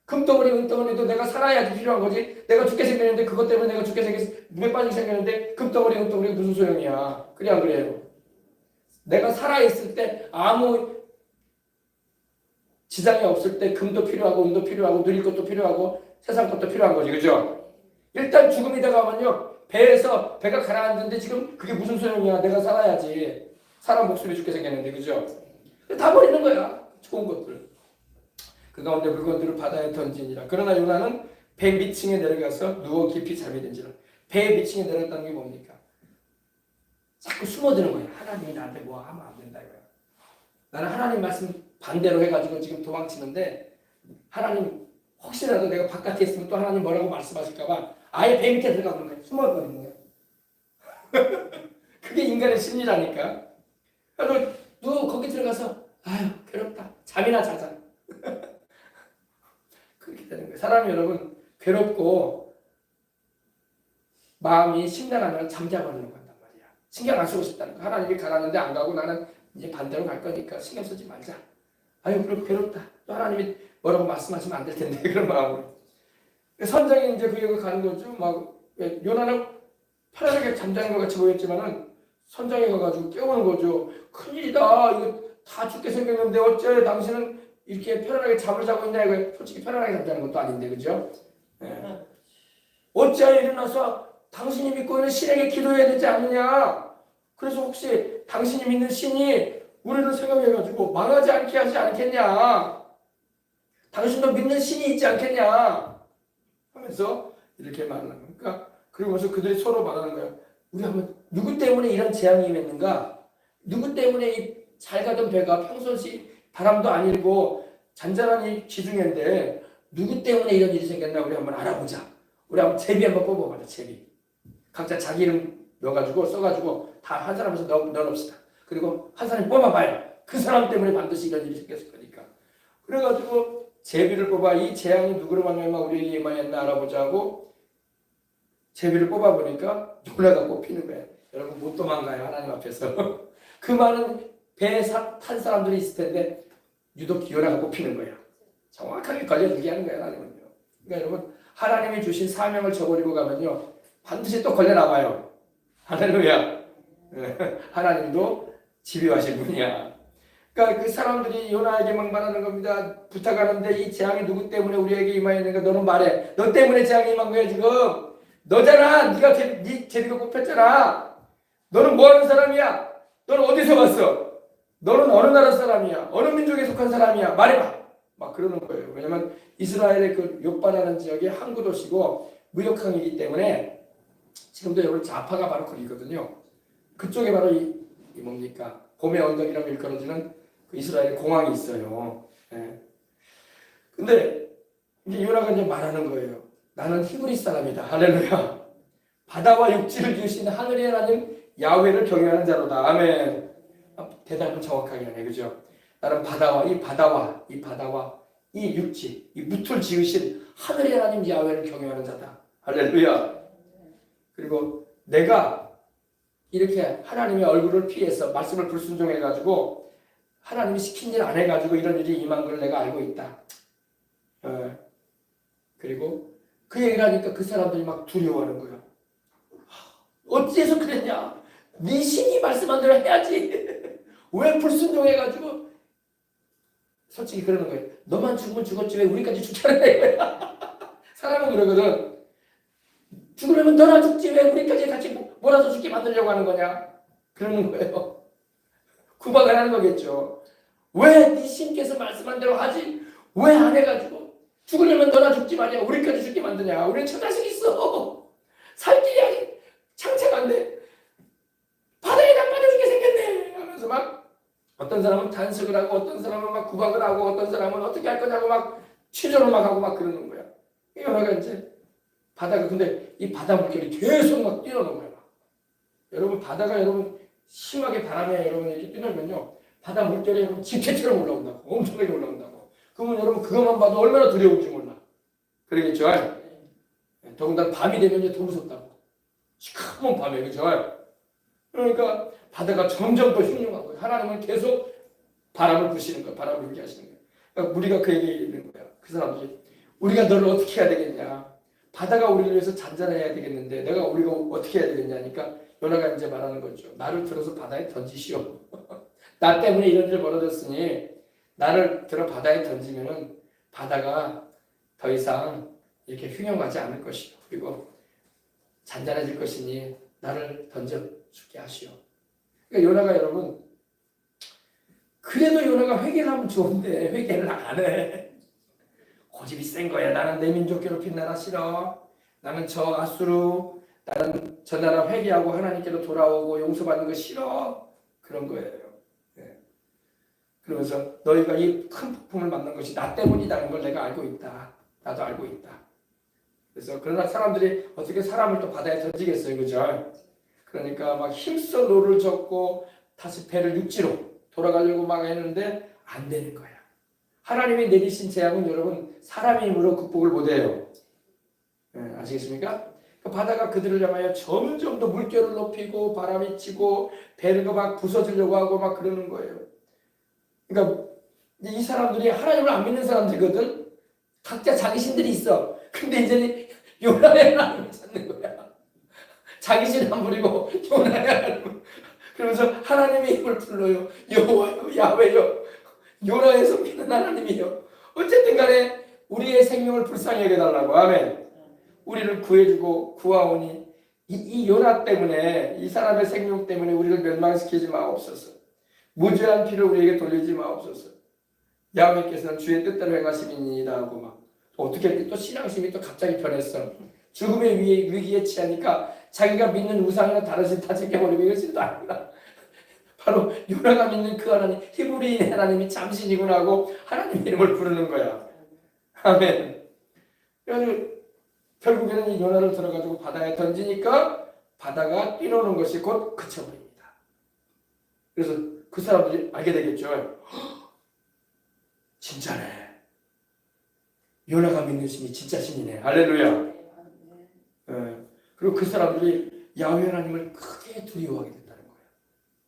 금덩어리 은덩어리도 내가 살아야지 필요한 거지. 내가 죽게 생겼는데 그것 때문에 내가 죽게 생겼어. 물에 빠지게 생겼는데 금덩어리 은덩어리 무슨 소용이야. 그래 안 그래요? 내가 살아있을 때 아무 지장이 없을 때 금도 필요하고 은도 필요하고 누릴 것도 필요하고 세상 것도 필요한 거지. 그죠? 일단 죽음이 다가오면요 배에서 배가 가라앉는데 지금 그게 무슨 소용이야. 내가 살아야지. 사람 목숨이 죽게 생겼는데. 그죠? 다 버리는 거야. 좋은 것들. 그 가운데 물건들을 바다에 던지니라. 그러나 요나는 배 밑층에 내려가서 누워 깊이 잠이 든지라. 배 밑층에 내려갔다는 게 뭡니까? 자꾸 숨어드는 거예요. 하나님이 나한테 뭐 하면 안 된다 이거야. 나는 하나님 말씀 반대로 해가지고 지금 도망치는데 하나님 혹시라도 내가 바깥에 있으면 또 하나님 뭐라고 말씀하실까봐 아예 배 밑에 들어가는 거예요. 숨어버리는 거예요. 그게 인간의 심리라니까. 그래서 누워 거기 들어가서 아유 괴롭다. 잠이나 자자. 그렇게 되는 거예요. 사람이 여러분 괴롭고 마음이 심란하면 잠자버리는 거단 말이야. 신경 안 쓰고 싶다는 거. 하나님이 가라는데 안 가고 나는 이제 반대로 갈 거니까 신경 쓰지 말자. 아유 그럼 괴롭다. 또 하나님이 뭐라고 말씀하시면 안 될 텐데 그런 마음으로. 선장이 이제 그 역을 가는 거죠. 막 요나는 편안하게 잠자는 것 같이 보였지만은 선장이 가가지고 깨우는 거죠. 큰일이다. 이거 다 죽게 생겼는데 어째 당신은 이렇게 편안하게 잠을 자고 있냐. 이거 솔직히 편안하게 잠자는 것도 아닌데 그죠? 예. 어째 일어나서 당신이 믿고 있는 신에게 기도해야 되지 않느냐. 그래서 혹시 당신이 믿는 신이 우리를 생각해가지고 망하지 않게 하지 않겠냐. 당신도 믿는 신이 있지 않겠냐 하면서 이렇게 말하는 거니까. 그러면서 그들이 서로 말하는 거예요. 우리 한번 누구 때문에 이런 재앙이 임했는가? 누구 때문에 이 잘 가던 배가 평소시 바람도 안 일고 잔잔한 이 지중해인데 누구 때문에 이런 일이 생겼나 우리 한번 알아보자. 우리 한번 제비 한번 뽑아보자. 제비. 각자 자기 이름 넣어가지고 써가지고 다 한 사람에서 넣어놓읍시다. 그리고 한 사람이 뽑아봐요. 그 사람 때문에 반드시 이런 일이 생겼을 거니까. 그래가지고 제비를 뽑아 이 재앙이 누구로 말미암아 우리에게 임하였나 알아보자고 제비를 뽑아보니까 요나가 뽑히는 거예요. 여러분 못 도망가요. 하나님 앞에서. 그 많은 배에 탄 사람들이 있을 텐데 유독 요나가 뽑히는 거예요. 정확하게 걸려 얘기하는 거예요. 하나님은요. 그러니까 여러분 하나님이 주신 사명을 저버리고 가면요 반드시 또 걸려 나와요. 할렐루야. 하나님도 집요하신 분이야. 그러니까 그 사람들이 요나에게만 말하는 겁니다. 부탁하는데 이 재앙이 누구 때문에 우리에게 임하였는가? 너는 말해. 너 때문에 재앙이 임한 거야 지금. 너잖아. 네가 네 제비가 뽑혔잖아. 너는 뭐 하는 사람이야? 너는 어디서 왔어? 너는 어느 나라 사람이야? 어느 민족에 속한 사람이야? 말해봐. 막 그러는 거예요. 왜냐면 이스라엘의 그 욥바라는 지역이 항구 도시고 무역항이기 때문에 지금도 여러분 자파가 바로 거기거든요. 그쪽에 바로 이 뭡니까? 봄의 언덕이라고 일컬어지는 그 이스라엘 공항이 있어요. 예. 근데 이제 요나가 이제 말하는 거예요. 나는 히브리 사람이다. 할렐루야. 바다와 육지를 지으신 하늘의 하나님 야훼를 경외하는 자로다. 아멘. 대답은 정확하게 하네. 그죠? 나는 바다와 이 육지, 이 무틀 지으신 하늘의 하나님 야훼를 경외하는 자다. 할렐루야. 그리고 내가 이렇게 하나님의 얼굴을 피해서 말씀을 불순종해가지고 하나님이 시킨 일 안 해가지고 이런 일이 임한 걸 내가 알고 있다. 그리고 그 얘기를 하니까 그 사람들이 막 두려워하는 거야. 어찌해서 그랬냐? 네 신이 말씀한 대로 해야지. 왜 불순종해가지고 솔직히 그러는 거예요. 너만 죽으면 죽었지 왜 우리까지 죽잖아 이거야. 사람은 그러거든. 죽으려면 너나 죽지 왜 우리까지 같이 몰아서 죽게 만들려고 하는 거냐? 그러는 거예요. 구박을 하는 거겠죠. 왜 네 신께서 말씀한 대로 하지? 왜 안 해가지고 죽으려면 너나 죽지 말이야. 우리까지 죽게 만드냐? 우리는 처자식 있어. 살 길이 창차가 안 돼. 바다에 다 빠져 죽게 생겼네. 하면서 막 어떤 사람은 단식을 하고 어떤 사람은 막 구박을 하고 어떤 사람은 어떻게 할 거냐고 막 취조를 막 하고 막 그러는 거야. 연하가 이제 바다가 근데 이 바다 물결이 계속 막 뛰어오는 거야. 여러분 바다가 여러분 심하게 바람에 여러분 이렇게 뛰어오면요 바다 물결이 여러분 집게처럼 올라온다고 엄청나게 올라온다고. 그러면 여러분 그것만 봐도 얼마나 두려울지 몰라. 그러겠죠? 더군다나 밤이 되면 더 무섭다고. 시커먼 밤에 그죠? 그러니까 바다가 점점 더 흉흉한 거예요. 하나님은 계속 바람을 부시는 거예요. 바람을 불게 하시는 거예요. 그러니까 우리가 그 얘기를 거야. 그 사람들이 우리가 너를 어떻게 해야 되겠냐? 바다가 우리를 위해서 잔잔해야 되겠는데 우리가 어떻게 해야 되겠냐니까 요나가 이제 말하는 거죠. 나를 들어서 바다에 던지시오. 나 때문에 이런 일 벌어졌으니 나를 들어 바다에 던지면은 바다가 더 이상 이렇게 흉흉하지 않을 것이요. 그리고 잔잔해질 것이니 나를 던져 죽게 하시오. 그러니까 요나가 여러분 그래도 요나가 회개를 하면 좋은데 회개를 안 해. 고집이 센 거야. 나는 내 민족 괴롭힌 나라 싫어. 나는 저 아수르 나는 저 나라 회개하고 하나님께로 돌아오고 용서받는 거 싫어. 그런 거예요. 네. 그러면서 너희가 이 큰 폭풍을 만난 것이 나 때문이라는 걸 내가 알고 있다. 나도 알고 있다. 그래서 그러나 사람들이 어떻게 사람을 또 바다에 던지겠어요. 그죠? 그러니까 막 힘써 노를 젓고 다시 배를 육지로 돌아가려고 막 했는데 안 되는 거야. 하나님이 내리신 재앙은 여러분 사람의 힘으로 극복을 못해요. 네, 아시겠습니까? 바다가 그들을 향하여 점점 더 물결을 높이고 바람이 치고 배가 막 부서지려고 하고 막 그러는 거예요. 그러니까 이 사람들이 하나님을 안 믿는 사람들이거든. 각자 자기 신들이 있어. 근데 이제는 요나의 하나님을 찾는 거야. 자기 신 안 부리고 요나의 하나님. 그러면서 하나님의 힘을 불러요. 여호와요, 야훼요. 요나의 섬기는 하나님이요. 어쨌든 간에 우리의 생명을 불쌍히 여겨달라고. 아멘. 우리를 구해주고 구하오니 이 요나 때문에 이 사람의 생명 때문에 우리를 멸망시키지 마옵소서. 무죄한 피를 우리에게 돌리지 마옵소서. 야훼께서는 주의 뜻대로 행하심이니이다 하고 막 어떻게 했더니 또 신앙심이 또 갑자기 변했어. 죽음의 위기에 처하니까 자기가 믿는 우상이나 다른 신 다 제껴버리고 이것이 또 아니라 바로 요나가 믿는 그 하나님 히브리인의 하나님이 잠신이구나 하고 하나님 이름을 부르는 거야. 아멘. 그래서 결국에는 이 요나를 들어가지고 바다에 던지니까 바다가 뛰노는 것이 곧 그쳐버립니다. 그래서 그 사람들이 알게 되겠죠. 진짜네. 요나가 믿는 신이 진짜 신이네. 할렐루야. 그리고 그 사람들이 야훼 하나님을 크게 두려워하게 된다는 거예요.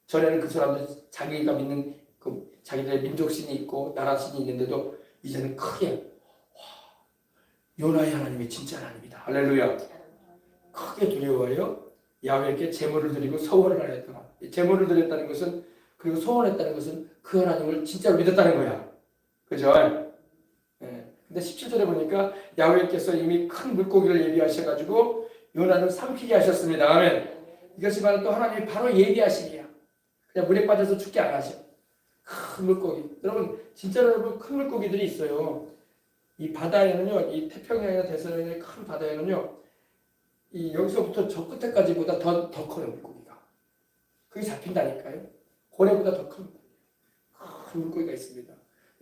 전에는 그 사람들 자기가 믿는 그 자기들의 민족신이 있고 나라신이 있는데도 이제는 크게 요나의 하나님이 진짜 하나님이다. 할렐루야. 크게 두려워해요. 야훼께 제물을 드리고 서원을 하였더라. 제물을 드렸다는 것은 그리고 소원했다는 것은 그 하나님을 진짜로 믿었다는 거야. 그죠? 예. 근데 17절에 보니까 야훼께서 이미 큰 물고기를 예비하셔가지고 요나를 삼키게 하셨습니다. 아멘. 이것이 바로 또 하나님이 바로 예비하심이야. 그냥 물에 빠져서 죽게 안 하셔. 큰 물고기. 여러분 진짜로 여러분 큰 물고기들이 있어요. 이 바다에는요, 이 태평양이나 대서양의 큰 바다에는요, 이 여기서부터 저 끝에까지보다 더 커요 물고기가. 그게 잡힌다니까요. 고래보다 더 큰 물고기가 있습니다.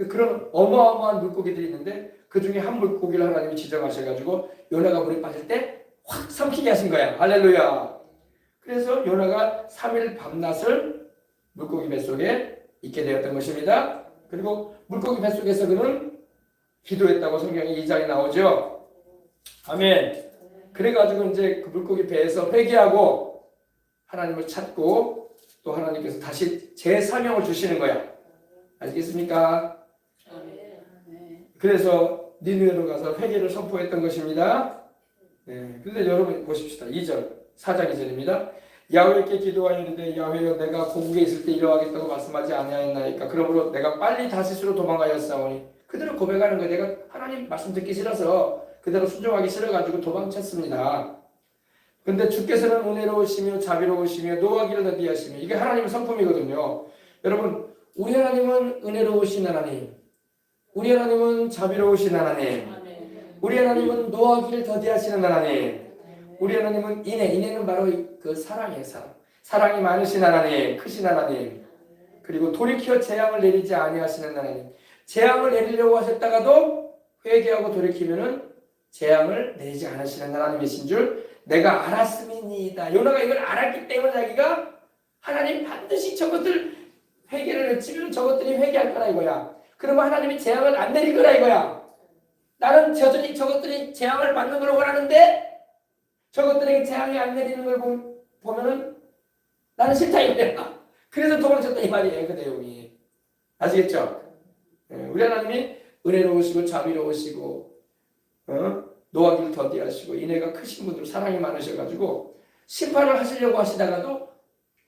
그런 어마어마한 물고기들이 있는데 그 중에 한 물고기를 하나님이 지정하셔가지고 요나가 물에 빠질 때 확 삼키게 하신 거야. 할렐루야. 그래서 요나가 3일 밤낮을 물고기 뱃속에 있게 되었던 것입니다. 그리고 물고기 뱃속에서 그는 기도했다고 성경에 2장에 나오죠. 아멘. 그래가지고 이제 그 물고기 배에서 회개하고 하나님을 찾고 또 하나님께서 다시 제 사명을 주시는 거야. 아시겠습니까? 그래서 니느웨로 가서 회개를 선포했던 것입니다. 네, 근데 여러분 보십시다. 2절, 4장 2절입니다. 야훼께 기도하였는데 야훼여 내가 고국에 있을 때 이러하겠다고 말씀하지 아니하였나이까. 그러므로 내가 빨리 다시스로 도망하였사오니. 그대로 고백하는 거예요. 내가 하나님 말씀 듣기 싫어서 그대로 순종하기 싫어가지고 도망쳤습니다. 근데 주께서는 은혜로우시며 자비로우시며 노하기를 더디하시며, 이게 하나님의 성품이거든요. 여러분, 우리 하나님은 은혜로우신 하나님, 우리 하나님은 자비로우신 하나님, 우리 하나님은 노하기를 더디하시는 하나님, 우리 하나님은 인애는 바로 그 사랑이에요. 사랑이 많으신 하나님, 크신 하나님, 그리고 돌이켜 재앙을 내리지 아니하시는 하나님. 재앙을 내리려고 하셨다가도 회개하고 돌이키면은 재앙을 내리지 않으시는 하나님이신 줄 내가 알았음이니이다. 요나가 이걸 알았기 때문에 자기가 하나님 반드시 저것들 회개를 했지만 저것들이 회개할 거라 이거야. 그러면 하나님이 재앙을 안 내릴 거라 이거야. 나는 여전히 저것들이 재앙을 받는 걸 원하는데 저것들에게 재앙이 안 내리는 걸 보면은 나는 싫다 이거야. 그래서 도망쳤다 이 말이에요. 그 내용이. 아시겠죠? 우리 하나님이 은혜로우시고 자비로우시고 노하기를 더디하시고 인애가 크신 분들, 사랑이 많으셔가지고 심판을 하시려고 하시다가도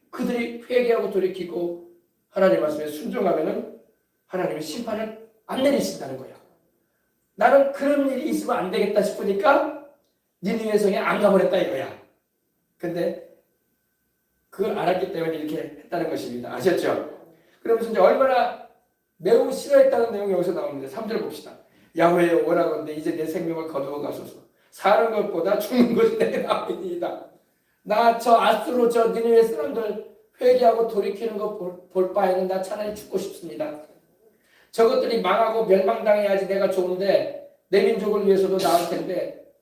그들이 회개하고 돌이키고 하나님 말씀에 순종하면은 하나님이 심판을 안 내리신다는 거야. 나는 그런 일이 있으면 안 되겠다 싶으니까 니느웨 성에 안 가버렸다 이거야. 근데 그걸 알았기 때문에 이렇게 했다는 것입니다. 아셨죠? 그러면서 이제 얼마나 매우 싫어했다는 내용이 여기서 나옵니다. 3절 봅시다. 야훼여 오라건대 이제 내 생명을 거두어 가소서. 사는 것보다 죽는 것이 내게 나옵니다. 나 저 아수르 저 니느웨 사람들 회개하고 돌이키는 거 볼 바에는 나 차라리 죽고 싶습니다. 저것들이 망하고 멸망당해야지 내가 좋은데 내 민족을 위해서도 나을 텐데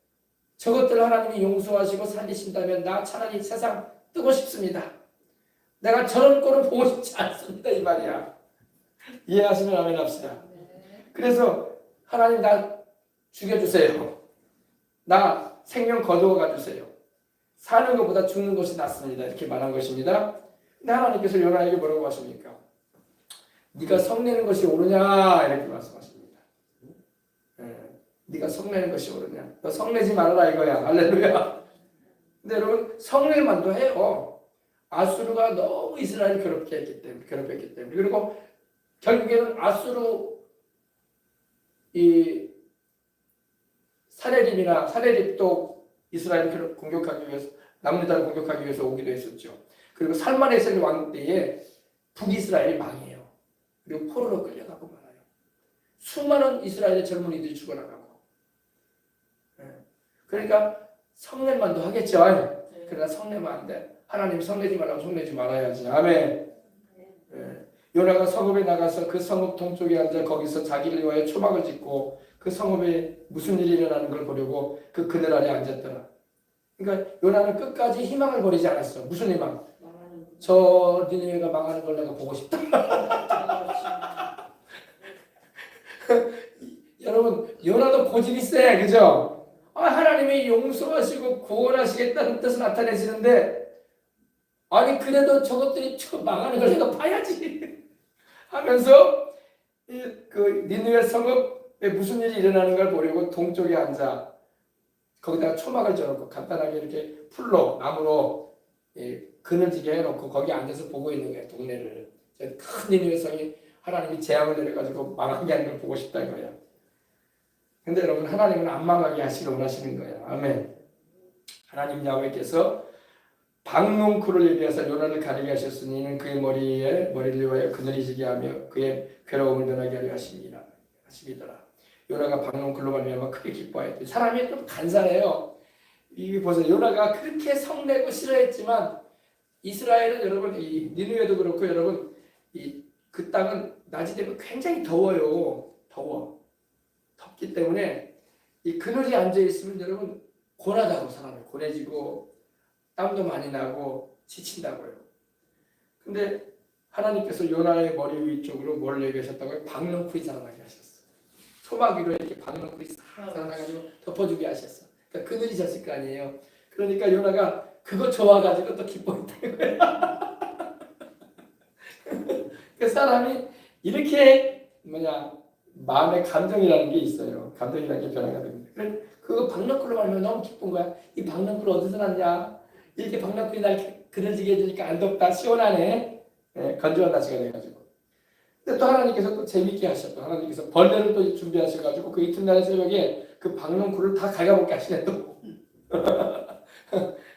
저것들 하나님이 용서하시고 살리신다면 나 차라리 세상 뜨고 싶습니다. 내가 저런 꼴을 보고 싶지 않습니다 이 말이야. 이해하시면 아멘 합시다. 그래서 하나님 나 죽여주세요. 나 생명 거두어 가주세요. 사는 것보다 죽는 것이 낫습니다. 이렇게 말한 것입니다. 근데 하나님께서 요나에게 뭐라고 하십니까? 네가 성내는 것이 옳으냐 이렇게 말씀하십니다. 네가 성내는 것이 옳으냐. 너 성내지 말아라 이거야. 할렐루야. 근데 여러분 성낼만도 해요. 아수르가 너무 이스라엘을 괴롭혔기 때문에. 그리고 결국에는 아수르 이 사레립도 이스라엘을 공격하기 위해서 남유다를 공격하기 위해서 오기도 했었죠. 그리고 살마네셀 왕 때에 북이스라엘이 망해요. 그리고 포로로 끌려가고 말아요. 수많은 이스라엘의 젊은이들이 죽어나가고. 그러니까 성낼만도 하겠죠. 그러나 성내면 안 돼. 하나님 성내지 말라고 성내지 말아야지. 아멘. 요나가 성읍에 나가서 그 성읍 동쪽에 앉아 거기서 자기를 위하여 초막을 짓고 그 성읍에 무슨 일이 일어나는 걸 보려고 그 그늘 아래 앉았더라. 그러니까 요나는 끝까지 희망을 버리지 않았어. 무슨 희망? 저 니느웨가 망하는 걸 내가 보고 싶다. 여러분 요나도 고집이 세. 그죠? 하나님이 용서하시고 구원하시겠다는 뜻을 나타내시는데 아니 그래도 저것들이 망하는 걸 내가 봐야지 하면서 그 니느웨 성읍에 무슨 일이 일어나는 걸 보려고 동쪽에 앉아 거기다가 초막을 져놓고 간단하게 이렇게 풀로 나무로 그늘지게 해놓고 거기 앉아서 보고 있는 거예요. 동네를. 큰 니느웨 성이 하나님이 재앙을 내려가지고 망하게 하는 걸 보고 싶다 이거야. 근데 여러분 하나님은 안 망하게 하시길 원하시는 거예요. 아멘. 하나님 야훼께서 박농쿨을 예비해서 요나를 가리게 하셨으니 이는 그의 머리를 위하여 그늘이 지게 하며 그의 괴로움을 면하게 하려 하심이더라. 요나가 박농쿨로 말미암아 크게 기뻐하였더니 사람이 좀 간사해요. 이게 보세요. 요나가 그렇게 성내고 싫어했지만 이스라엘은 여러분 이 니느웨도 그렇고 여러분 그 땅은 낮이 되면 굉장히 더워요. 덥기 때문에 이 그늘이 앉아 있으면 여러분 고나다고 사람이 고래지고 땀도 많이 나고 지친다고요. 근데 하나님께서 요나의 머리 위쪽으로 뭘 얘기하셨다고요? 박농쿨이 자라나게 하셨어. 초막 위로 이렇게 박농쿨이 싹 자라나가지고 덮어주게 하셨어. 그러니까 그늘이 졌을 거 아니에요. 그러니까 요나가 그거 좋아가지고 또 기뻐했다는 거야. 그 사람이 이렇게 마음의 감정이라는 게 있어요. 감정이라는 게 변화가 됩니다. 그거 박넝쿨로 말하면 너무 기쁜 거야. 이 박넝쿨 어디서 났냐? 이렇게 박넝쿨이 날 그늘지게 해주니까 안 덥다, 시원하네. 예, 건조한 날씨가 돼가지고. 근데 또 하나님께서 또 재밌게 하셨고, 하나님께서 벌레를 또 준비하셔가지고 그 이튿날 새벽에 그 박넝쿨을 다 갉아먹게 하시네 또.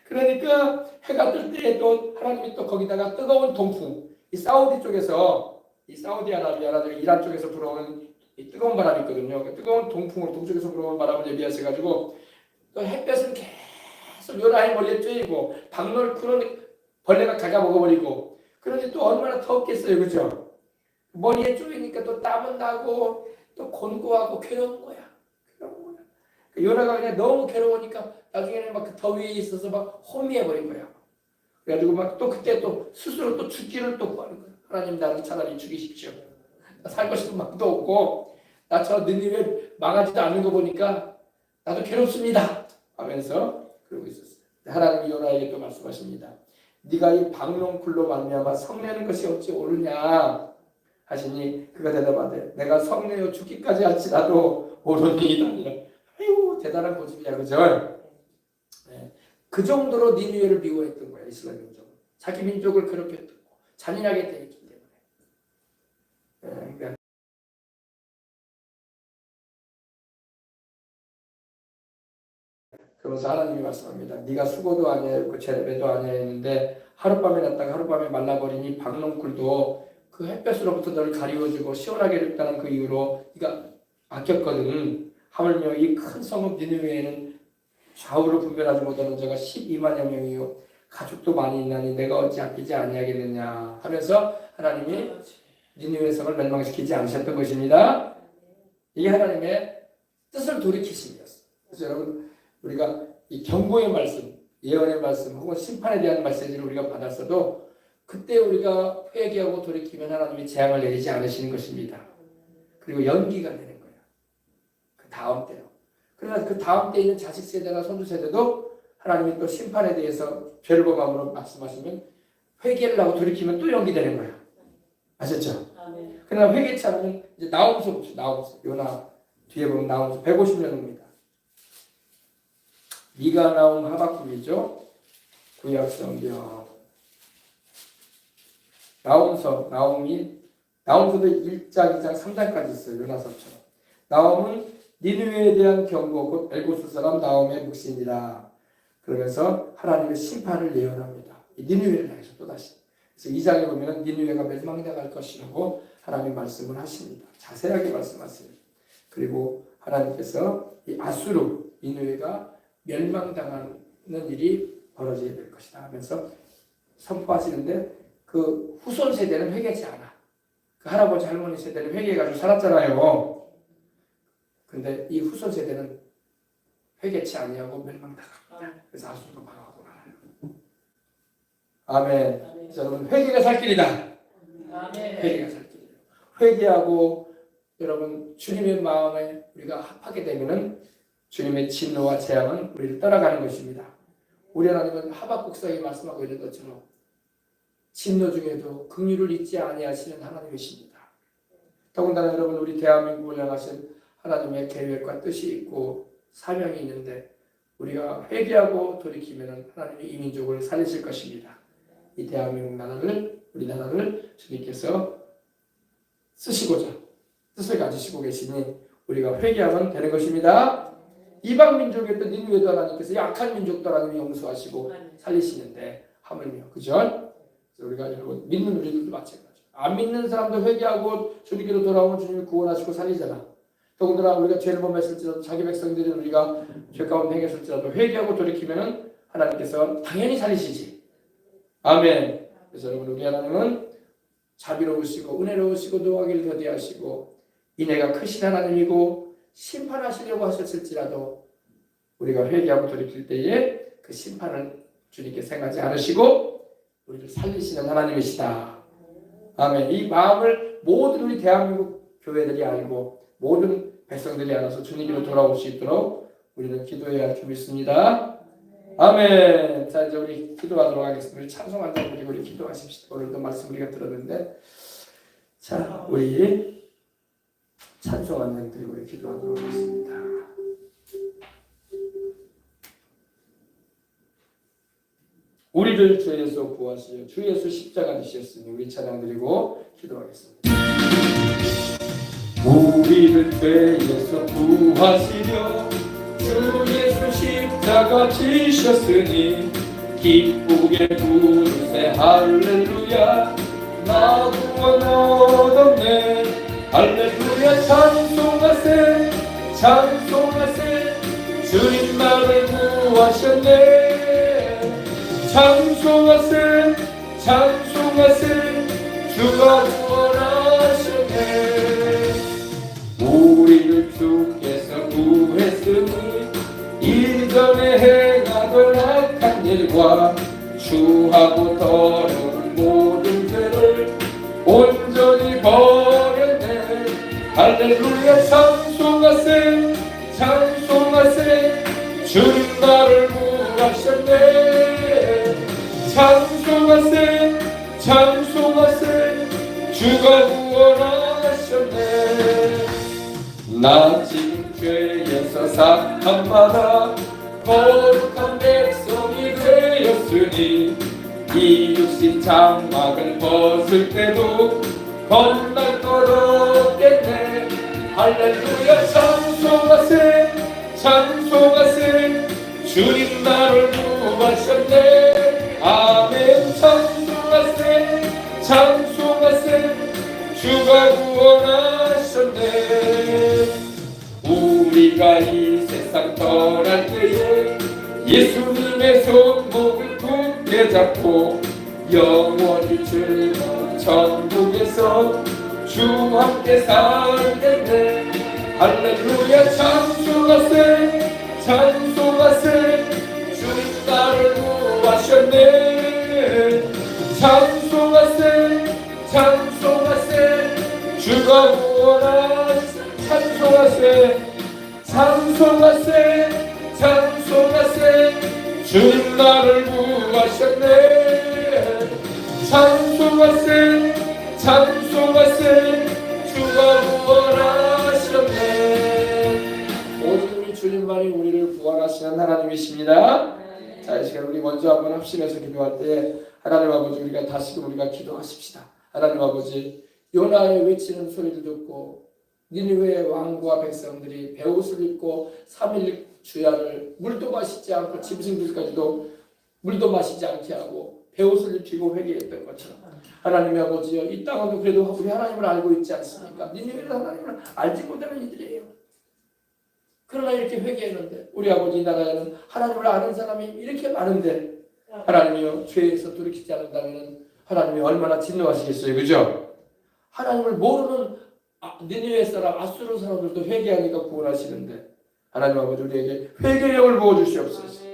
그러니까 해가 뜰 때 또 하나님이 또 거기다가 뜨거운 동풍, 이 사우디 쪽에서, 이 사우디아라비아나 이란 쪽에서 불어오는 이 뜨거운 바람이 있거든요. 그 뜨거운 동풍을 동쪽에서 불어오는 바람을 예비하셔가지고 또 햇볕은 계속 요나의 머리에 쬐이고 박넓쿨은 벌레가 갉아먹어버리고, 그러니 또 얼마나 덥겠어요, 그죠? 머리에 쪼이니까 또 땀은 나고 또 곤고하고 괴로운 거야. 요나가 그냥 너무 괴로우니까 나중에는 막 그 더위에 있어서 막 혼미해버린 거야. 그래가지고 막 또 그때 또 스스로 또 죽기를 또 구하는 거야. 하나님 나를 차라리 죽이십시오. 살 것이 막도 없고 나처럼 느니웨 망하지도 않는 거 보니까 나도 괴롭습니다 하면서 그러고 있었어요. 하나님이 요나에게 또 말씀하십니다. 네가 이 박넝쿨로 말미암아 성내는 것이 어찌 옳으냐 하시니 그가 대답하되 내가 성내어 죽기까지 할지라도 옳으니이다. 아이고 대단한 고집이야, 그죠? 네. 그 정도로 니느웨를 미워했던 거야, 이스라엘 민족은. 자기 민족을 그렇게 잔인하게 대했기 때문에. 네. 그러니까 그러면서 하나님이 말씀합니다. 네가 수고도 아니하였고 재배도 아니하였는데 하룻밤에 났다가 하룻밤에 말라버리니 박넝쿨도 그 햇볕으로부터 너를 가리워주고 시원하게 해줬다는 그 이유로 네가 아꼈거든. 하물며 이 큰 성읍 니느웨에는 좌우로 분별하지 못하는 자가 12만여 명이요 가족도 많이 있나니 내가 어찌 아끼지 아니하겠느냐 하면서 하나님이 니느웨 성을 멸망시키지 않으셨던 것입니다. 이게 하나님의 뜻을 돌이키심이었어요. 그래서 여러분 우리가 이 경고의 말씀, 예언의 말씀 혹은 심판에 대한 메시지를 우리가 받았어도 그때 우리가 회개하고 돌이키면 하나님이 재앙을 내리지 않으시는 것입니다. 그리고 연기가 되는 거예요. 그 다음 때요. 그러나 그 다음 때에 있는 자식 세대나 손주 세대도 하나님이 또 심판에 대해서 죄를 범함으로 말씀하시면 회개를 하고 돌이키면 또 연기되는 거예요. 아셨죠? 그러나 회개치 않으면 이제 나홈서 봅시다. 나홈서. 요나 뒤에 보면 나홈서 150년입니다. 미가 나온 하박국이죠. 구약 성경. 나홈서도 1장, 2장, 3장까지 있어요. 요나서처럼. 나홈은 니느웨에 대한 경고, 곧 엘고스 사람 나홈의 묵시니라. 그러면서 하나님의 심판을 예언합니다. 니느웨를 향해서 또다시. 그래서 2장에 보면 니느웨가 멸망당할 것이라고 하나님 말씀을 하십니다. 자세하게 말씀하세요. 그리고 하나님께서 이 아수르, 니느웨가 멸망당하는 일이 벌어지게 될 것이다 하면서 선포하시는데 그 후손 세대는 회개하지 않아. 그 할아버지 할머니 세대는 회개해가지고 살았잖아요. 근데 이 후손 세대는 회개치 아니하고 멸망당합니다. 그래서 아수르로 망하고 말아요. 아멘. 여러분 회개가 살 길이다. 아멘. 회개가 살 길이에요. 회개하고 여러분 주님의 마음에 우리가 합하게 되면은 주님의 진노와 재앙은 우리를 떠나가는 것입니다. 우리 하나님은 하박국서에 말씀하고 있는 것처럼 진노 중에도 긍휼을 잊지 아니하시는 하나님이십니다. 더군다나 여러분 우리 대한민국을 향하신 하나님의 계획과 뜻이 있고 사명이 있는데 우리가 회개하고 돌이키면 하나님이 이 민족을 살리실 것입니다. 이 대한민국 나라를 우리나라를 주님께서 쓰시고자 뜻을 가지시고 계시니 우리가 회개하면 되는 것입니다. 이방 민족이었던 니느웨도 하나님께서 약한 민족도 하나님이 용서하시고 살리시는데 하물며 그죠? 우리가 여러분 믿는 우리들도 마찬가지. 안 믿는 사람도 회개하고 주님께로 돌아오면 주님이 구원하시고 살리잖아. 더군다나 우리가 죄를 범했을지라도 자기 백성들이 우리가 죄 가운데 행했을지라도 회개하고 돌이키면 하나님께서 당연히 살리시지. 아멘. 그래서 여러분 우리 하나님은 자비로우시고 은혜로우시고 노하기를 더디하시고 인애가 크신 하나님이고 심판하시려고 하셨을지라도 우리가 회개하고 돌이킬 때에 그 심판을 주님께 생각하지 않으시고 우리를 살리시는 하나님이시다. 아멘. 이 마음을 모든 우리 대한민국 교회들이 알고 모든 백성들이 알아서 주님께로 돌아올 수 있도록 우리는 기도해야 할 줄 믿습니다. 아멘. 자 이제 우리 기도하도록 하겠습니다. 우리 찬송 한 장 드리고 우리 기도하십시다. 오늘도 말씀 우리가 들었는데 자 우리 찬송 한번 드리고 기도하도록 하겠습니다. 우리를 주 예수 구하시려 주 예수 십자가 지셨으니 우리 찬양 드리고 기도하겠습니다. 우리를 죄에서 구하시려 주 예수 십자가 지셨으니 기쁘게 부르세 할렐루야 나 구원 얻었네 할렐루야 찬송하세 찬송하세 주님 나를 구하셨네 찬송하세 찬송하세 주가 구원하셨네 우리를 주께서 구했으니 이전에 행하던 악한 일과 추하고 더러운 모든 죄를 온전히 버렸네 할렐루야 찬송하세 찬송하세 주님 나를 구하셨네 찬송하세 찬송하세 주가 구원하셨네 나 지금 죄에서 사함받아 거룩한 백성이 되었으니 이 육신 장막을 벗을 때도 겁날 것 없겠네 할렐루야 찬송하세 찬송하세 주님 나를 구하셨네 아멘 찬송하세 찬송하세 주가 구원하셨네 우리가 이 세상 떠날 때에 예수님의 손목을 굳게 잡고 영원히 즐거운 천국에서 주 함께 살겠네 할렐루야 찬송하세 찬송하세 주님 나를 구하셨네 찬송하세 찬송하세 주가 구원하셨네 찬송하세 찬송하세 찬송하세 주님 나를 구하셨네 찬송하세 찬송하세 주가 구원하셨네 오직 우리 주님만이 우리를 구원하시는 하나님이십니다. 자, 이 시간 우리 먼저 한번 합심해서 기도할 때 하나님 아버지 우리가 다시금 우리가 기도하십시다. 하나님 아버지 요나의 외치는 소리를 듣고 니느웨의 왕과 백성들이 베옷을 입고 3일 주야를 물도 마시지 않고 짐승들까지도 물도 마시지 않게 하고 베옷을 입히고 회개했던 것처럼 하나님의 아버지여 이 땅은 그래도 우리 하나님을 알고 있지 않습니까? 니느웨는 하나님을 알지 못하는 이들이에요. 그러나 이렇게 회개했는데 우리 아버지 나라에는 하나님을 아는 사람이 이렇게 많은데 하나님이여 죄에서 돌이키지 않는다면 하나님이 얼마나 진노하시겠어요. 그죠? 하나님을 모르는 니느웨 사람 아수르 사람들도 회개하니까 구원하시는데 하나님 아버지 우리에게 회개의 영을 부어주시옵소서.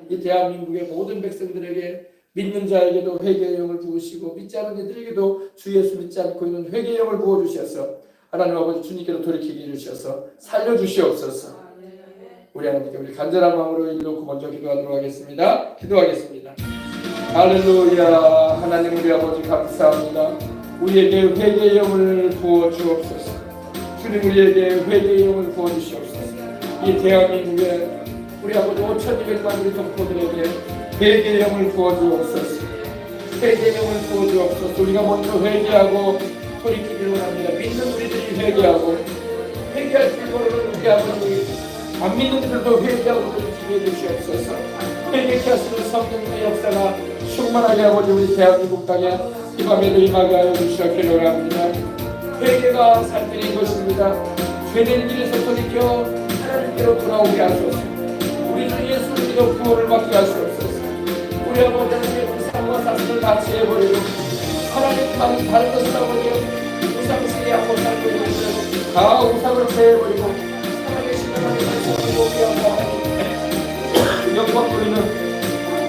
이 대한민국의 모든 백성들에게 믿는 자에게도 회개의 영을 부으시고 믿지 않은 이들에게도 주 예수 믿지 않고 있는 회개의 영을 부어주셔서 하나님 아버지 주님께로 돌이키게 해주셔서 살려주시옵소서. 우리 하나님께 우리 간절한 마음으로 일놓고 먼저 기도하도록 하겠습니다. 기도하겠습니다. 할렐루야. 하나님 우리 아버지 감사합니다. 우리에게 회개의 영을 부어주옵소서. 주님 우리에게 회개의 영을 부어주시옵소서. 이 대한민국에 우리 아버지 5,200만 우리 동포들에게 회개의 영을 부어주옵소서. 회개의 영을 부어주옵소서. 우리가 먼저 회개하고 돌이키기를 원합니다. 믿는 우리들이 회개하고 회개할 줄 모르는 우리 아버지 안 믿는 들도 회개하고 돌이키게 해주시옵소서. 회개케 하시는 성령의 역사가 충만하게 아버지 우리 대한민국 땅에 이 밤에도 임하게 하여 주시옵기를 원합니다. 회개가 살필인 것입니다. 죄된 길에서 돌이켜 하나님께로 돌아오게 하소서. 우리 주 예수 믿어 구원을 받게 하시옵소서. 우리 아버지 하나님의 삶과 사실을 같이 해버리고 하나님 다른 것을 아버지 우상시에 한번 살고 있는 다 우상을 제해버리고 하나님의 하나님 말씀을 보게 하고 영광 부리는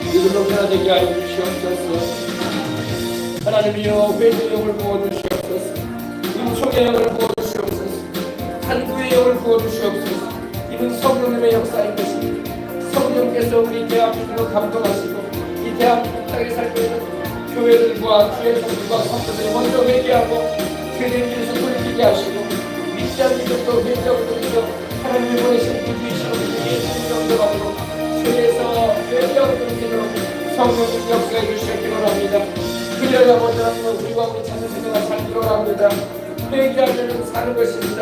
이들로 변화되게 하여 주시옵소서. 하나님이여 회개의 영을 부어주시옵소서. 은총의 영을 부어주시옵소서. 간구의 영을 부어주시옵소서. 이는 성령님의 역사인 것입니다. 성령께서 우리 대한민국을 감동하시고 이 대한민국 땅에 살고 있는 교회들과 주의 성도들과 성도들이 먼저 회개하고 죄된 길에서 돌이키게 하시고 믿지 않는 것도 회개하고 하나님이 보내신 부주이신 우리의 성령도 받고 죄에서 회개하고 돌이키도록 성령님 역사해 주시기를 합니다. 그래야 보자면 우리와 우리 자녀들과 살기로 합니다. 회개하면 사는 것입니다.